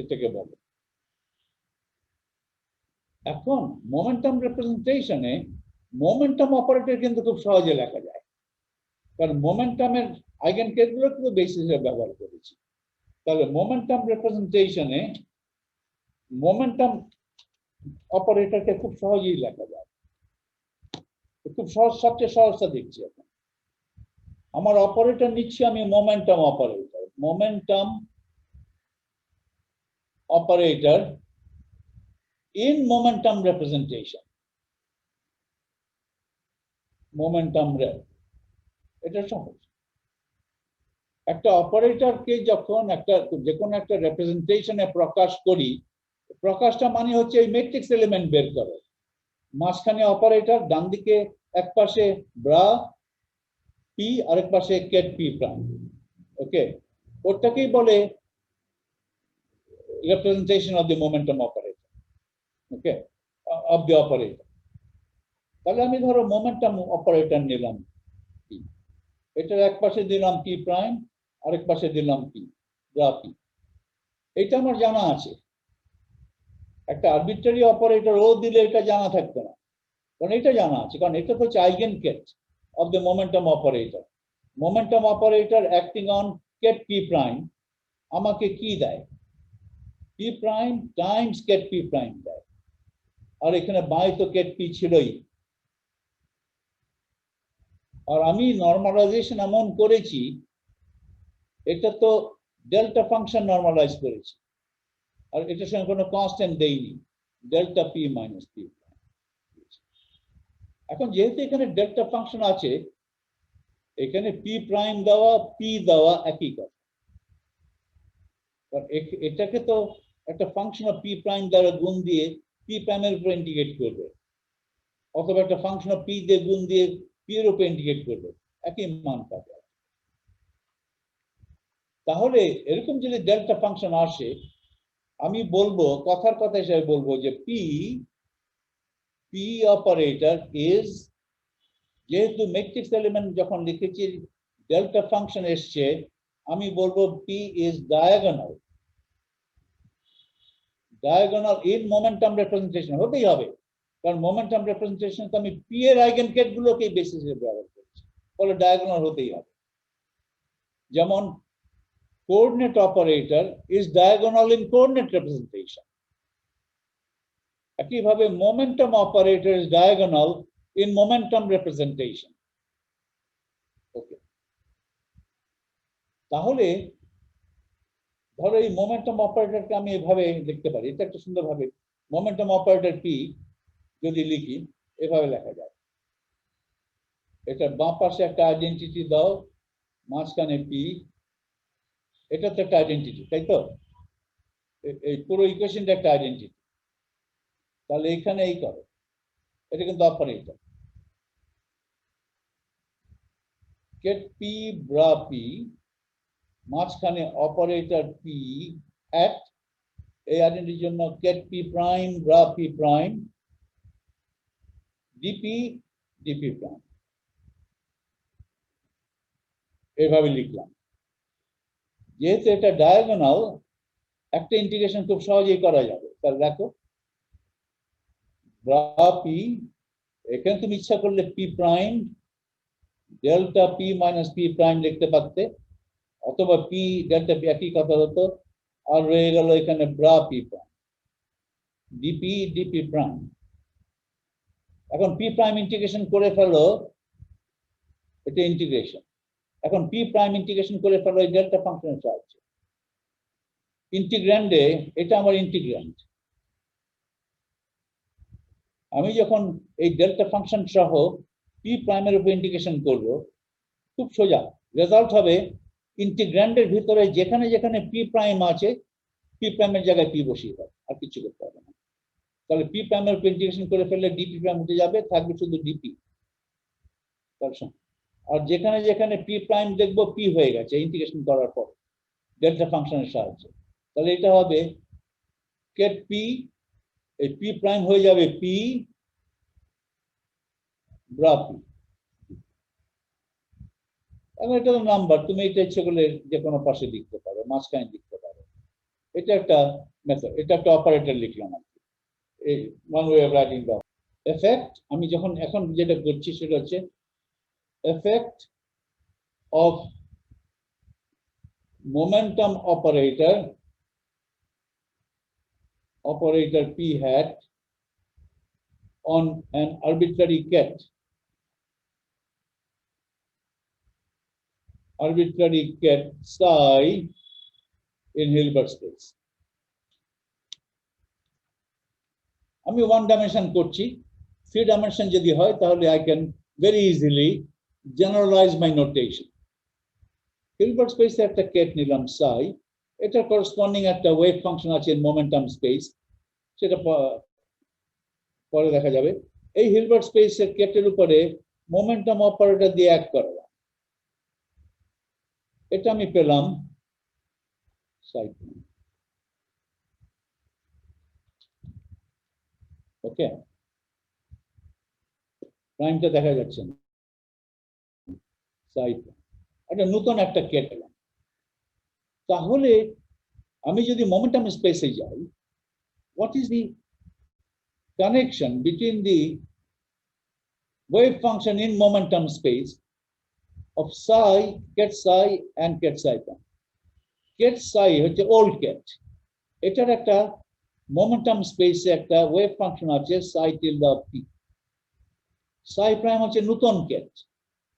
A: এটাকে বলে। এখন momentum রিপ্রেজেন্টেশনে momentum operator কিন্তু খুব সহজে লেখা যায়, কারণ মোমেন্টামের আইগেন কেটগুলো কিন্তু বেসিস হিসেবে ব্যবহার করেছি। তাহলে মোমেন্টাম রিপ্রেজেন্টেশনে মোমেন্টাম অপারেটরকে খুব সহজেই লেখা যায়, খুব সহজ, সবচেয়ে সহজটা দেখছি এখন। আমার অপারেটর নিচ্ছি আমি momentum operator, momentum operator in momentum representation, momentum rep, এটা সহজ। একটা অপারেটরকে যখন একটা যে কোনো একটা রিপ্রেজেন্টেশনে প্রকাশ করি, প্রকাশটা মানে হচ্ছে এই ম্যাট্রিক্স এলিমেন্ট বের করে, মাঝখানে অপারেটর, ডান দিকে এক পাশে ব্রা পি আরেক পাশে কেট পি প্রাইম। ওকে, ওটাকেই বলে representation of the momentum operator. Okay, of the operator. তাহলে আমি ধরো মোমেন্টাম অপারেটর নিলাম পি, এটার এক পাশে দিলাম পি প্রাইম, আরেক পাশে দিলাম পি, গ্রাফ পি। এটা আমার জানা আছে। একটা আরবিট্রারি অপারেটর ও দিলে এটা জানা থাকতো না, কারণ এটা জানা আছে, কারণ এটা তো হচ্ছে eigen ket of the momentum operator. Momentum operator acting on ket P prime আমাকে কি দেয়? P prime times ket P prime দেয়। আর এখানে বাই তো কেট পি ছিলই। আর আমি নর্মালাইজেশন এমন করেছি, এটা তো ডেল্টা ফাংশন নর্মালাইজ করেছি, আর এটার সঙ্গে কোনো কনস্ট্যান্ট দেইনি, ডেল্টা পি মাইনাস পি। এখন যেহেতু এখানে ডেল্টা ফাংশন আছে, এখানে পি প্রাইম দেওয়া পি দেওয়া একই কথা। এটাকে তো একটা ফাংশন অফ পি প্রাইম দ্বারা গুণ দিয়ে পি প্রাইমের উপর ইন্টিগ্রেট করবে, অথবা একটা ফাংশন অফ পি দিয়ে গুণ দিয়ে পি এর উপর ইন্টিগ্রেট করবে, একই মান পাবে। তাহলে এরকম যদি ডেল্টা ফাংশন আসে, আমি বলবো কথার কথা হিসেবে বলবো যে পি পি অপারেটর ইজ, যেহেতু ম্যাট্রিক্স এলিমেন্ট যখন লিখেছি ডেল্টা ফাংশন এসছে, আমি বলবো P is diagonal. Diagonal in momentum representation হতেই হবে, কারণ মোমেন্টাম রিপ্রেজেন্টেশন তো আমি পি এর আইগেনকেট গুলোকে বেসিস হিসেবে ব্যবহার করছি, ফলে ডায়াগোনাল হতেই হবে। যেমন coordinate operator is diagonal in coordinate representation, একইভাবে momentum operator is diagonal in momentum representation. Okay, তাহলে ধরো এই মোমেন্টাম অপারেটরকে আমি এভাবে লিখতে পারি, এটা একটা সুন্দর ভাবে মোমেন্টাম অপারেটর পি যদি লিখি, এভাবে লেখা যায়। এটা বাঁ পাশে একটা আইডেন্টিটি দাও, মাঝখানে পি, এটা তো একটা আইডেন্টিটি, তাই তো? এই পুরো ইকুয়েশনটা একটা আইডেন্টিটি। তাহলে এখানে এই করো, এটা কিন্তু operator ket P bra P, মাঝখানে অপারেটর পি অ্যাট, এই আইডেন্টিটির জন্য ket P prime bra P prime DP DP prime, এইভাবে লিখলাম। যেহেতু এটা ডায়াগোনাল, একটা ইন্টিগ্রেশন খুব সহজেই করা যাবে। তাহলে দেখো ব্রা পি, এখানে তুমি ইচ্ছা করলে P prime delta P minus P prime লিখতে পারতে, অথবা পি ডেল্টা পি একই কথা হতো। আর রয়ে গেল এখানে bra P prime DP DP prime. এখন পি প্রাইম ইন্টিগ্রেশন করে ফেলো, এটা ইন্টিগ্রেশন। এখন পি প্রাইম ইন্টিগ্রেশন করে ফেলো এই ডেল্টা ফাংশনের সাহায্যে। ইন্টিগ্র্যান্ডে এটা আমার ইন্টিগ্র্যান্ড, আমি যখন এই ডেল্টা ফাংশন সহ পি প্রাইমের উপর ইন্টিগ্রেশন করব, খুব সোজা রেজাল্ট হবে ইন্টিগ্র্যান্ডের ভিতরে যেখানে যেখানে পি প্রাইম আছে, পি প্রাইমের জায়গায় পি বসিয়ে দাও, আর কিছু করতে হবে না। তাহলে পি প্রাইমের উপর ইন্টিগ্রেশন করে ফেললে ডিপি প্রাইম উঠে যাবে, থাকবে শুধু ডিপি। আর যেখানে যেখানে পি প্রাইম দেখবো পি হয়ে গেছে ইন্টিগ্রেশন করার পর ডেল্টা ফাংশনের সাহায্যে। তাহলে এটা হবে কেট পি, এই পি প্রাইম হয়ে যাবে পি ব্রা পি। এবং এটা নাম্বার, তুমি এটা ইচ্ছে করলে যে কোনো পাশে লিখতে পারো, মাঝখানে লিখতে পারো। এটা একটা মেথড, এটা একটা অপারেটর লিখলাম আর কি, এই one way of writing the effect. আমি যখন এখন যেটা করছি সেটা হচ্ছে effect of momentum operator p hat on an arbitrary ket psi in Hilbert space. আমি ওয়ান ডাইমেনশন করছি, থ্রি ডাইমেনশন যদি হয় তাহলে I can very easily generalize my notation. Hilbert স্পেসে একটা কেট নিলাম psi, এটা করসপন্ডিং একটা ওয়েভ ফাংশন আছে মোমেন্টাম স্পেস, সেটা পরে দেখা যাবে। এই হিলবার্ট স্পেসের কেটের উপরে মোমেন্টাম অপারেটর দিয়ে অ্যাড করা, এটা আমি পেলাম psi। ওকে, প্রাইমটা দেখা যাচ্ছে না, সাই প্রাইম একটা নতুন একটা কেট এলাম। তাহলে আমি যদি মোমেন্টাম স্পেসে যাই, what is the connection between the wave function in momentum space of psi, ket psi and ket psi prime? Ket psi হচ্ছে old ket, এটার একটা মোমেন্টাম স্পেসে একটা ওয়েভ ফাংশন আছে psi tilde of p। psi prime হচ্ছে নতুন Kate,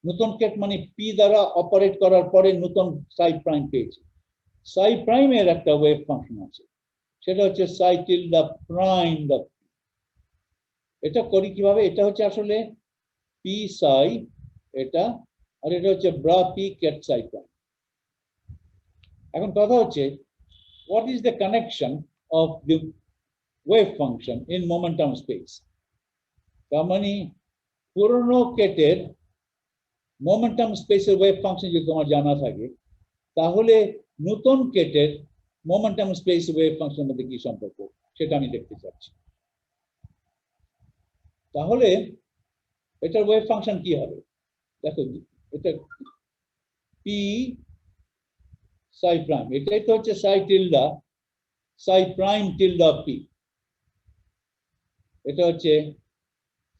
A: নতুন Kate মানে পি দ্বারা অপারেট করার পরে নতুন psi প্রাইম পেয়েছে। psi প্রাইমের একটা ওয়েভ ফাংশন আছে, সেটা হচ্ছে psi tilde prime of p। এটা করি কিভাবে? এটা হচ্ছে আসলে পি psi এটা, আর এটা হচ্ছে bra P ket psi prime. এখন কথা হচ্ছে what is the connection of the wave function in momentum space? তার মানে পুরনো কেটের মোমেন্টাম স্পেসের ওয়েভ ফাংশন যদি তোমার জানা থাকে, তাহলে নতুন কেটের মোমেন্টাম স্পেস ওয়েভ ফাংশনের মধ্যে কি সম্পর্ক সেটা আমি দেখতে চাচ্ছি। তাহলে এটার ওয়েভ ফাংশন কি হবে? দেখো, এটা পি সাই প্রাইম, এটাই তো হচ্ছে সাই টিল্ডা, সাই প্রাইম টিল্ডা পি, এটা হচ্ছে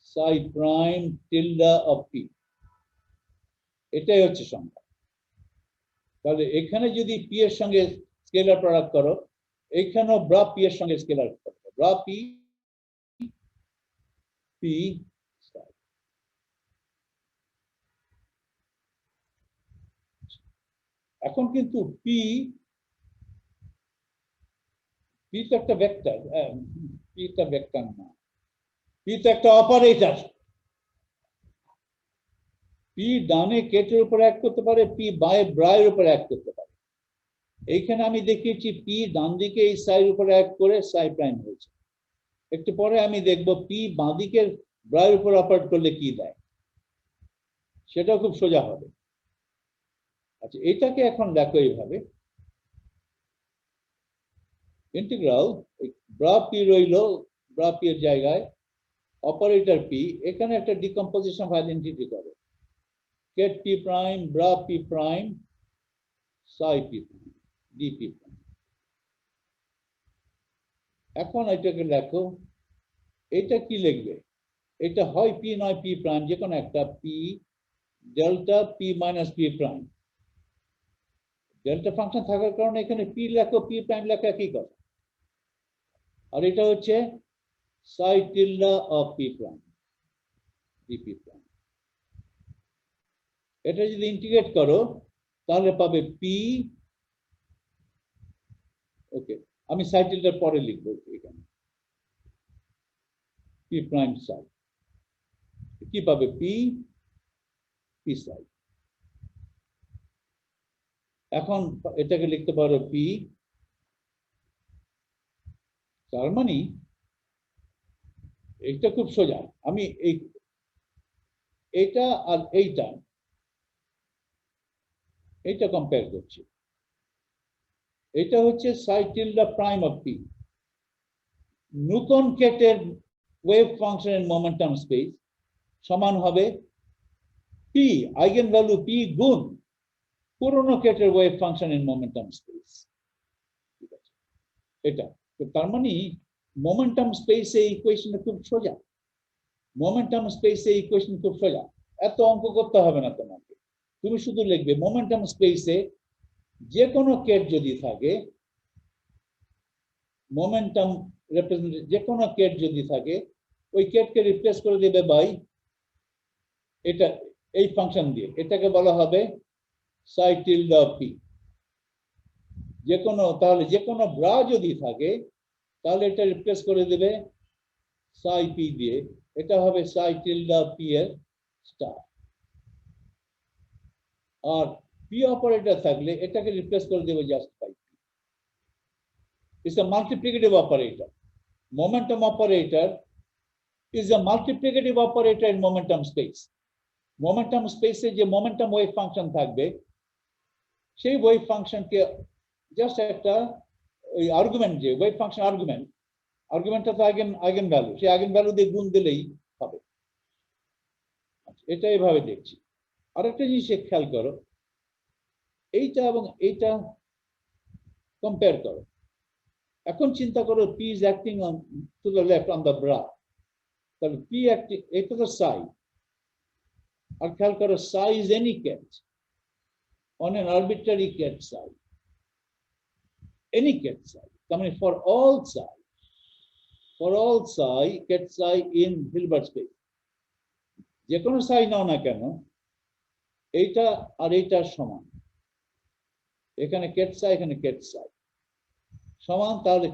A: psi prime tilde of p, এটাই হচ্ছে সংখ্যা। তাহলে এখানে যদি p এর সঙ্গে স্কেলার প্রোডাক্ট করো, এখানেও ব্রা p এর সঙ্গে স্কেলার করো, ব্রা p p psi। এখন কিন্তু p তো একটা ভেক্টর, p তো ভেক্টর না, p তো একটা অপারেটর। পি ডানে কেটের উপর অ্যাক্ট করতে পারে, পি বায়ে ব্রায়ের উপর অ্যাক্ট করতে পারে। এইখানে আমি দেখিয়েছি পি ডান দিকে এই সাইর উপর অ্যাক্ট করে সাই প্রাইম হয়েছে। একটু পরে আমি দেখব পি বাঁ দিকের ব্রায়ের উপর অপারেট করলে কি দেয়, সেটাও খুব সোজা হবে। আচ্ছা, এটাকে এখন দেখো এইভাবে, ইন্টিগ্রাল ব্রা পি রইল, ব্রা পি এর জায়গায় অপারেটর পি, এখানে একটা ডিকম্পোজিশন অফ আইডেন্টিটি করে, ket P prime bra P prime psi P prime DP prime. এখন এটাকে দেখো, এটা কি লিখবে? এটা হয় পি নয় পি প্রাইম, যে কোনো একটা P delta P minus P prime. Delta function থাকার কারণে এখানে পি লেখো পি প্রাইম লেখা একই কথা। আর এটা হচ্ছে সাই tilde of P prime DP prime. এটা যদি ইন্টিগ্রেট করো তাহলে পাবে পি, ওকে আমি সাই টিল্ডার পরে লিখবো এখানে পি প্রাইম সাই, কি পাবে? পি পি সাই। এখন এটাকে লিখতে পারো পি, তার মানে এটা খুব সোজা। আমি এইটা আর এইটা কম্পেয়ার করছি। এটা হচ্ছে সাই টিল্ডা প্রাইম অফ পি, নতুন কেটের ওয়েভ ফাংশনের মোমেন্টাম স্পেস সমান হবে পি আইগেন ভ্যালু পি গুণ পুরনো কেটের ওয়েভ ফাংশনের মোমেন্টাম স্পেস। ঠিক আছে, এটা তার মানে মোমেন্টাম স্পেসে ইকুয়েশন খুব সোজা, মোমেন্টাম স্পেসে ইকুয়েশন খুব সোজা, এত অঙ্ক করতে হবে না তোমাকে। তুমি শুধু লিখবে মোমেন্টাম স্পেসে যে কোনো কেট যদি থাকে, মোমেন্টাম রিপ্রেজেন্ট যে কোনো কেট যদি থাকে, ওই কেটকে রিপ্লেস করে দেবে বাই এটা, এই ফাংশন দিয়ে, এটাকে বলা হবে সাই টিল্ডা অফ পি। যে কোনো, তাহলে যে কোনো ব্রা যদি থাকে তাহলে এটা রিপ্লেস করে দেবে সাই পি দিয়ে, এটা হবে সাই টিল্ডা পি এর স্টার। আর পি অপারেটর থাকলে এটাকে রিপ্লেস করে দেবে just by P. It's a multiplicative operator. Momentum operator is a multiplicative operator in momentum space. Momentum space যে momentum wave function থাকবে, সেই wave function কে জাস্ট একটা ওই আর্গুমেন্ট, যে wave function আর্গুমেন্ট, আর্গুমেন্টটা তো আইগেন ভ্যালু, সেই আইগেন ভ্যালু দিয়ে গুণ দিলেই হবে। এটা এভাবে দেখছি। আরেকটা জিনিস খেয়াল করো, এইটা এবং এইটা কম্পেয়ার করো। এখন চিন্তা করো P is acting on to the left on the bra, তাহলে পি অ্যাক্টিং, এটা তো সাই। আর খেয়াল করো সাই is any cat on an arbitrary cat Sai, any cat সাই, তার মানে for all Sai cat Sai in Hilbert space, যে কোনো সাই নাও না কেন এইটা আর এইটা সমান, এখানে ক্যাট সাই এখানে ক্যাট সাই সমান, তাহলে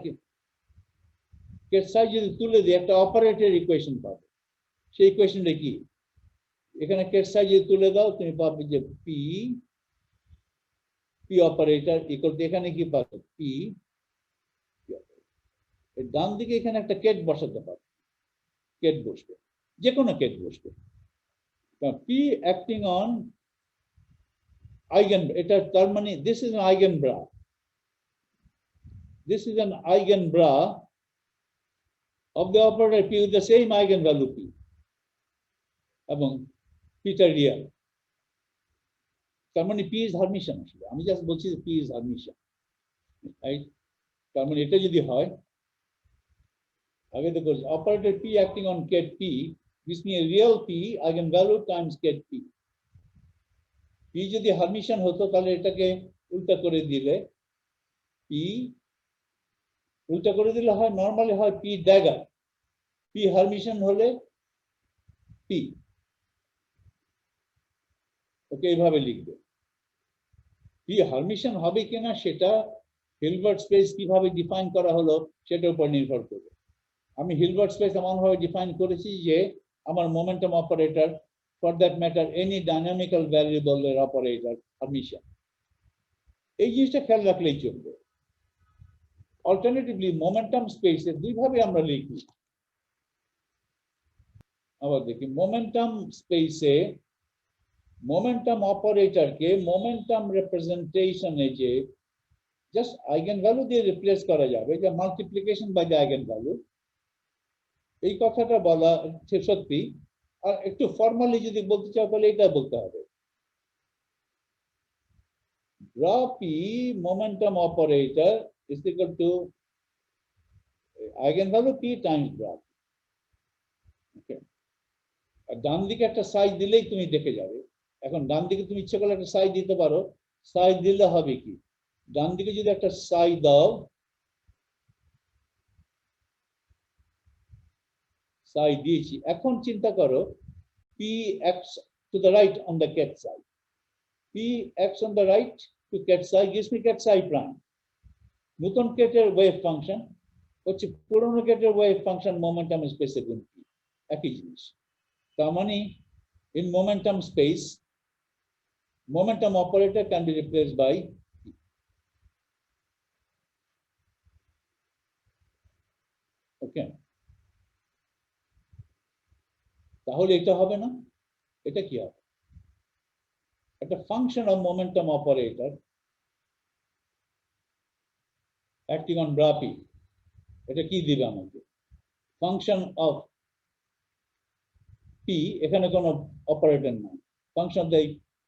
A: ক্যাট সাই যদি তুলে দিই একটা অপারেটর ইকুয়েশন পাবে। সেই ইকুয়েশনটা কি, এখানে ক্যাট সাই যদি তুলে দাও তুমি পাবে যে পি অপারেটর ইকুয়াল টু এখানে কি পাবে পি, ডান দিকে এখানে একটা কেট বসাতে পারবে, কেট বসবে, যে কোনো কেট বসবে। পি অ্যাক্টিং অন আইগেন, এটা তার মানে this is an eigen bra, this is an eigenbra of the operator P with the same eigenvalue P, এবং Pটা রিয়াল, তার মানে P is Hermitian। আসলে আমি জাস্ট বলছি যে P is Hermitian, রাইট? তার মানে এটা যদি হয়, আগে দেখো operator P acting on ket P gives me a real P eigenvalue times ket P। P যদি Hermitian হতো তাহলে এটাকে উল্টা করে দিলে P, উল্টা করে দিলে হয় নরমালি হয় P ড্যাগার, P হারমিশন হলে P, ওকে এইভাবে লিখবে। P হারমিশন হবে কিনা সেটা হিলবার্ট স্পেস কিভাবে ডিফাইন করা হলো সেটার উপর নির্ভর করবে। আমি হিলবার্ট স্পেস এমনভাবে ডিফাইন করেছি যে আমার momentum operator, for that matter any dynamical ভ্যারিয়েবলের অপারেটর হারমিশন, এই জিনিসটা খেয়াল রাখলেই চলবে। অল্টারনেটিভলি মোমেন্টাম স্পেসে দুইভাবে আমরা লিখি, আবার দেখি মোমেন্টাম স্পেসে মোমেন্টাম অপারেটরকে মোমেন্টাম রিপ্রেজেন্টেশনে যে জাস্ট আইগেন ভ্যালু দিয়ে রিপ্লেস করা যাবে, যে multiplication by the eigen value, এই কথাটা বলা সত্যি। আর একটু ফর্মালি যদি বলতে চাও তাহলে এটা বলতে হবে, draw P momentum operator is equal to eigenvalue P times draw P। Okay, আর ডান দিকে একটা সাইড দিলেই তুমি দেখে যাবে। এখন ডান দিকে তুমি ইচ্ছে করলে একটা সাইড দিতে পারো, সাইড দিলে হবে কি, ডান দিকে যদি একটা সাইড দাও, সাইড দিয়েছি, এখন চিন্তা করো P acts to the right on the cat side, P acts on the right to cat side gives me cat psi prime। নতুন কেটের ওয়েভ ফাংশন হচ্ছে পুরনো কেটের ওয়েভ ফাংশন মোমেন্টাম স্পেসে গুণ P, একই জিনিস। তার মানে in momentum space momentum operator can be replaced by P। ওকে, তাহলে এটা হবে না, এটা কি হবে, একটা function of momentum operator acting on bra P, এটা কি দিবে আমাকে, ফাংশন অফ P, এখানে কোনো অপারেটর নাই, function of the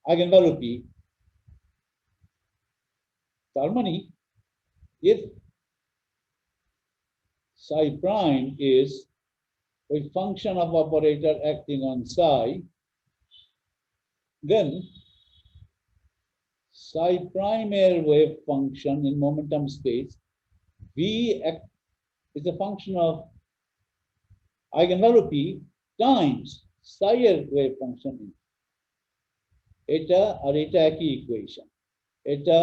A: eigenvalue P। তার মানে if psi prime is a function of operator acting on psi, then psi prime wave function in momentum space V is a function of eigenvalue P times psi wave function। এটা আর এটা একই equation, এটা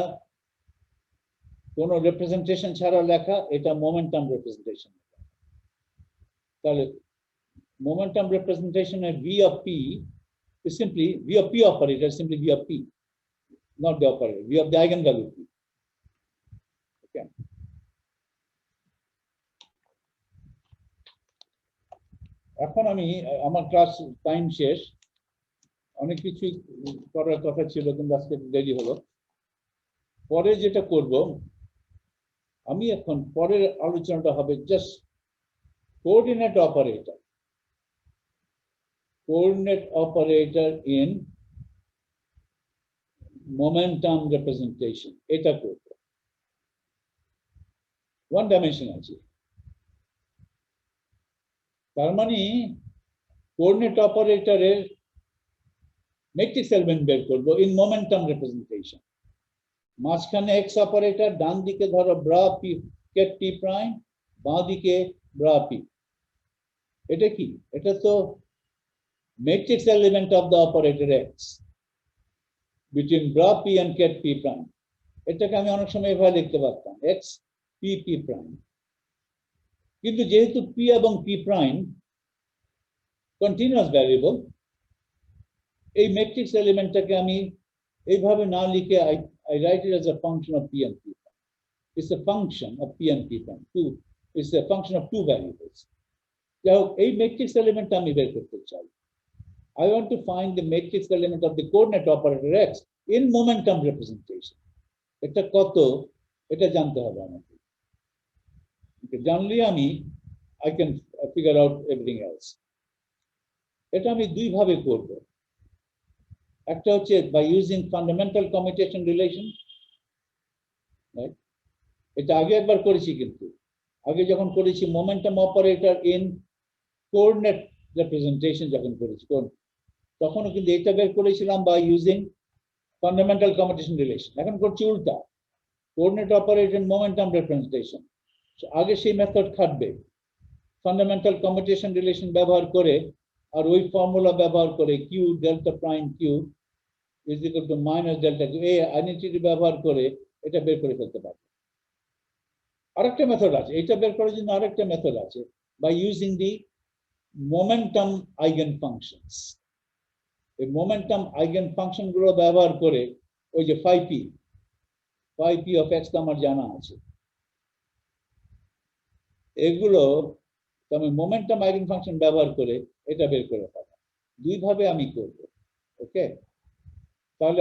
A: কোন representation ছাড়া লেখা, এটা momentum representation. তাহলে momentum representation of V of P is simply V of P operator, simply V of P, not the operator, V of the eigenvalue P। Okay, এখন আমি আমার ক্লাস টাইম শেষ, অনেক কিছু করার কথা ছিল কিন্তু আজকে দেরি হলো। পরে যেটা করব আমি, এখন পরের আলোচনাটা হবে just coordinate operator in momentum representation, এটা করব। one dimension আছে, তার মানে কোঅর্ডিনেট অপারেটরের ম্যাট্রিক্স এলিমেন্ট বের করব ইন মোমেন্টাম রিপ্রেজেন্টেশন। মাঝখানে এক্স অপারেটর, ডান দিকে ধরো bra P ket P prime, বাঁ দিকে ব্রা পি। এটা কি? এটা তো matrix element of the operator X between bra P and ket P prime. এটাকে আমি অনেক সময় এভাবে লিখতে পারতাম, এক্স পি পি প্রাইম। কিন্তু যেহেতু পি এবং পি প্রাইম কন্টিনিউয়াস ভ্যারিয়েবল, এই ম্যাট্রিক্স এলিমেন্টটাকে আমি এইভাবে না লিখে I write it as a function of p and p prime. It's a function of p and p prime. It's a function of two variables. Now, a matrix element আমি বের করতে চাই। I want to find the matrix element of the coordinate operator x in momentum representation. এটা কত, এটা জানতে হবে আমাকে। জানলে আমি I can figure out everything else. এটা আমি দুই ভাবে করব। একটা হচ্ছে by using fundamental commutation relation, right? এটা আগে একবার করেছি, কিন্তু আগে যখন করেছি momentum operator in coordinate representation যখন করেছি, তখনও কিন্তু এটা বের করেছিলাম by using fundamental commutation relation। এখন করছি উল্টা, coordinate operator in momentum representation. আগে সেই মেথড খাটবে, ফান্ডামেন্টাল কমিউটেশন রিলেশন ব্যবহার করে আর ওই ফর্মুলা ব্যবহার করে Q delta prime Q is equal to minus delta Q, এই আইডেন্টিটি ব্যবহার করে এটা বের করে ফেলতে পারবে। আরেকটা মেথড আছে, এটা বের করার জন্য আরেকটা মেথড আছে, by using the momentum eigen functions. এই মোমেন্টাম আইগেন ফাংশন গুলো ব্যবহার করে ওই যে ফাই পি অফ এক্স তো আমার জানা আছে, এগুলো আমি মোমেন্টাম আইগেন ফাংশন ব্যবহার করে এটা বের করে পাবো। দুই ভাবে আমি করব। ওকে।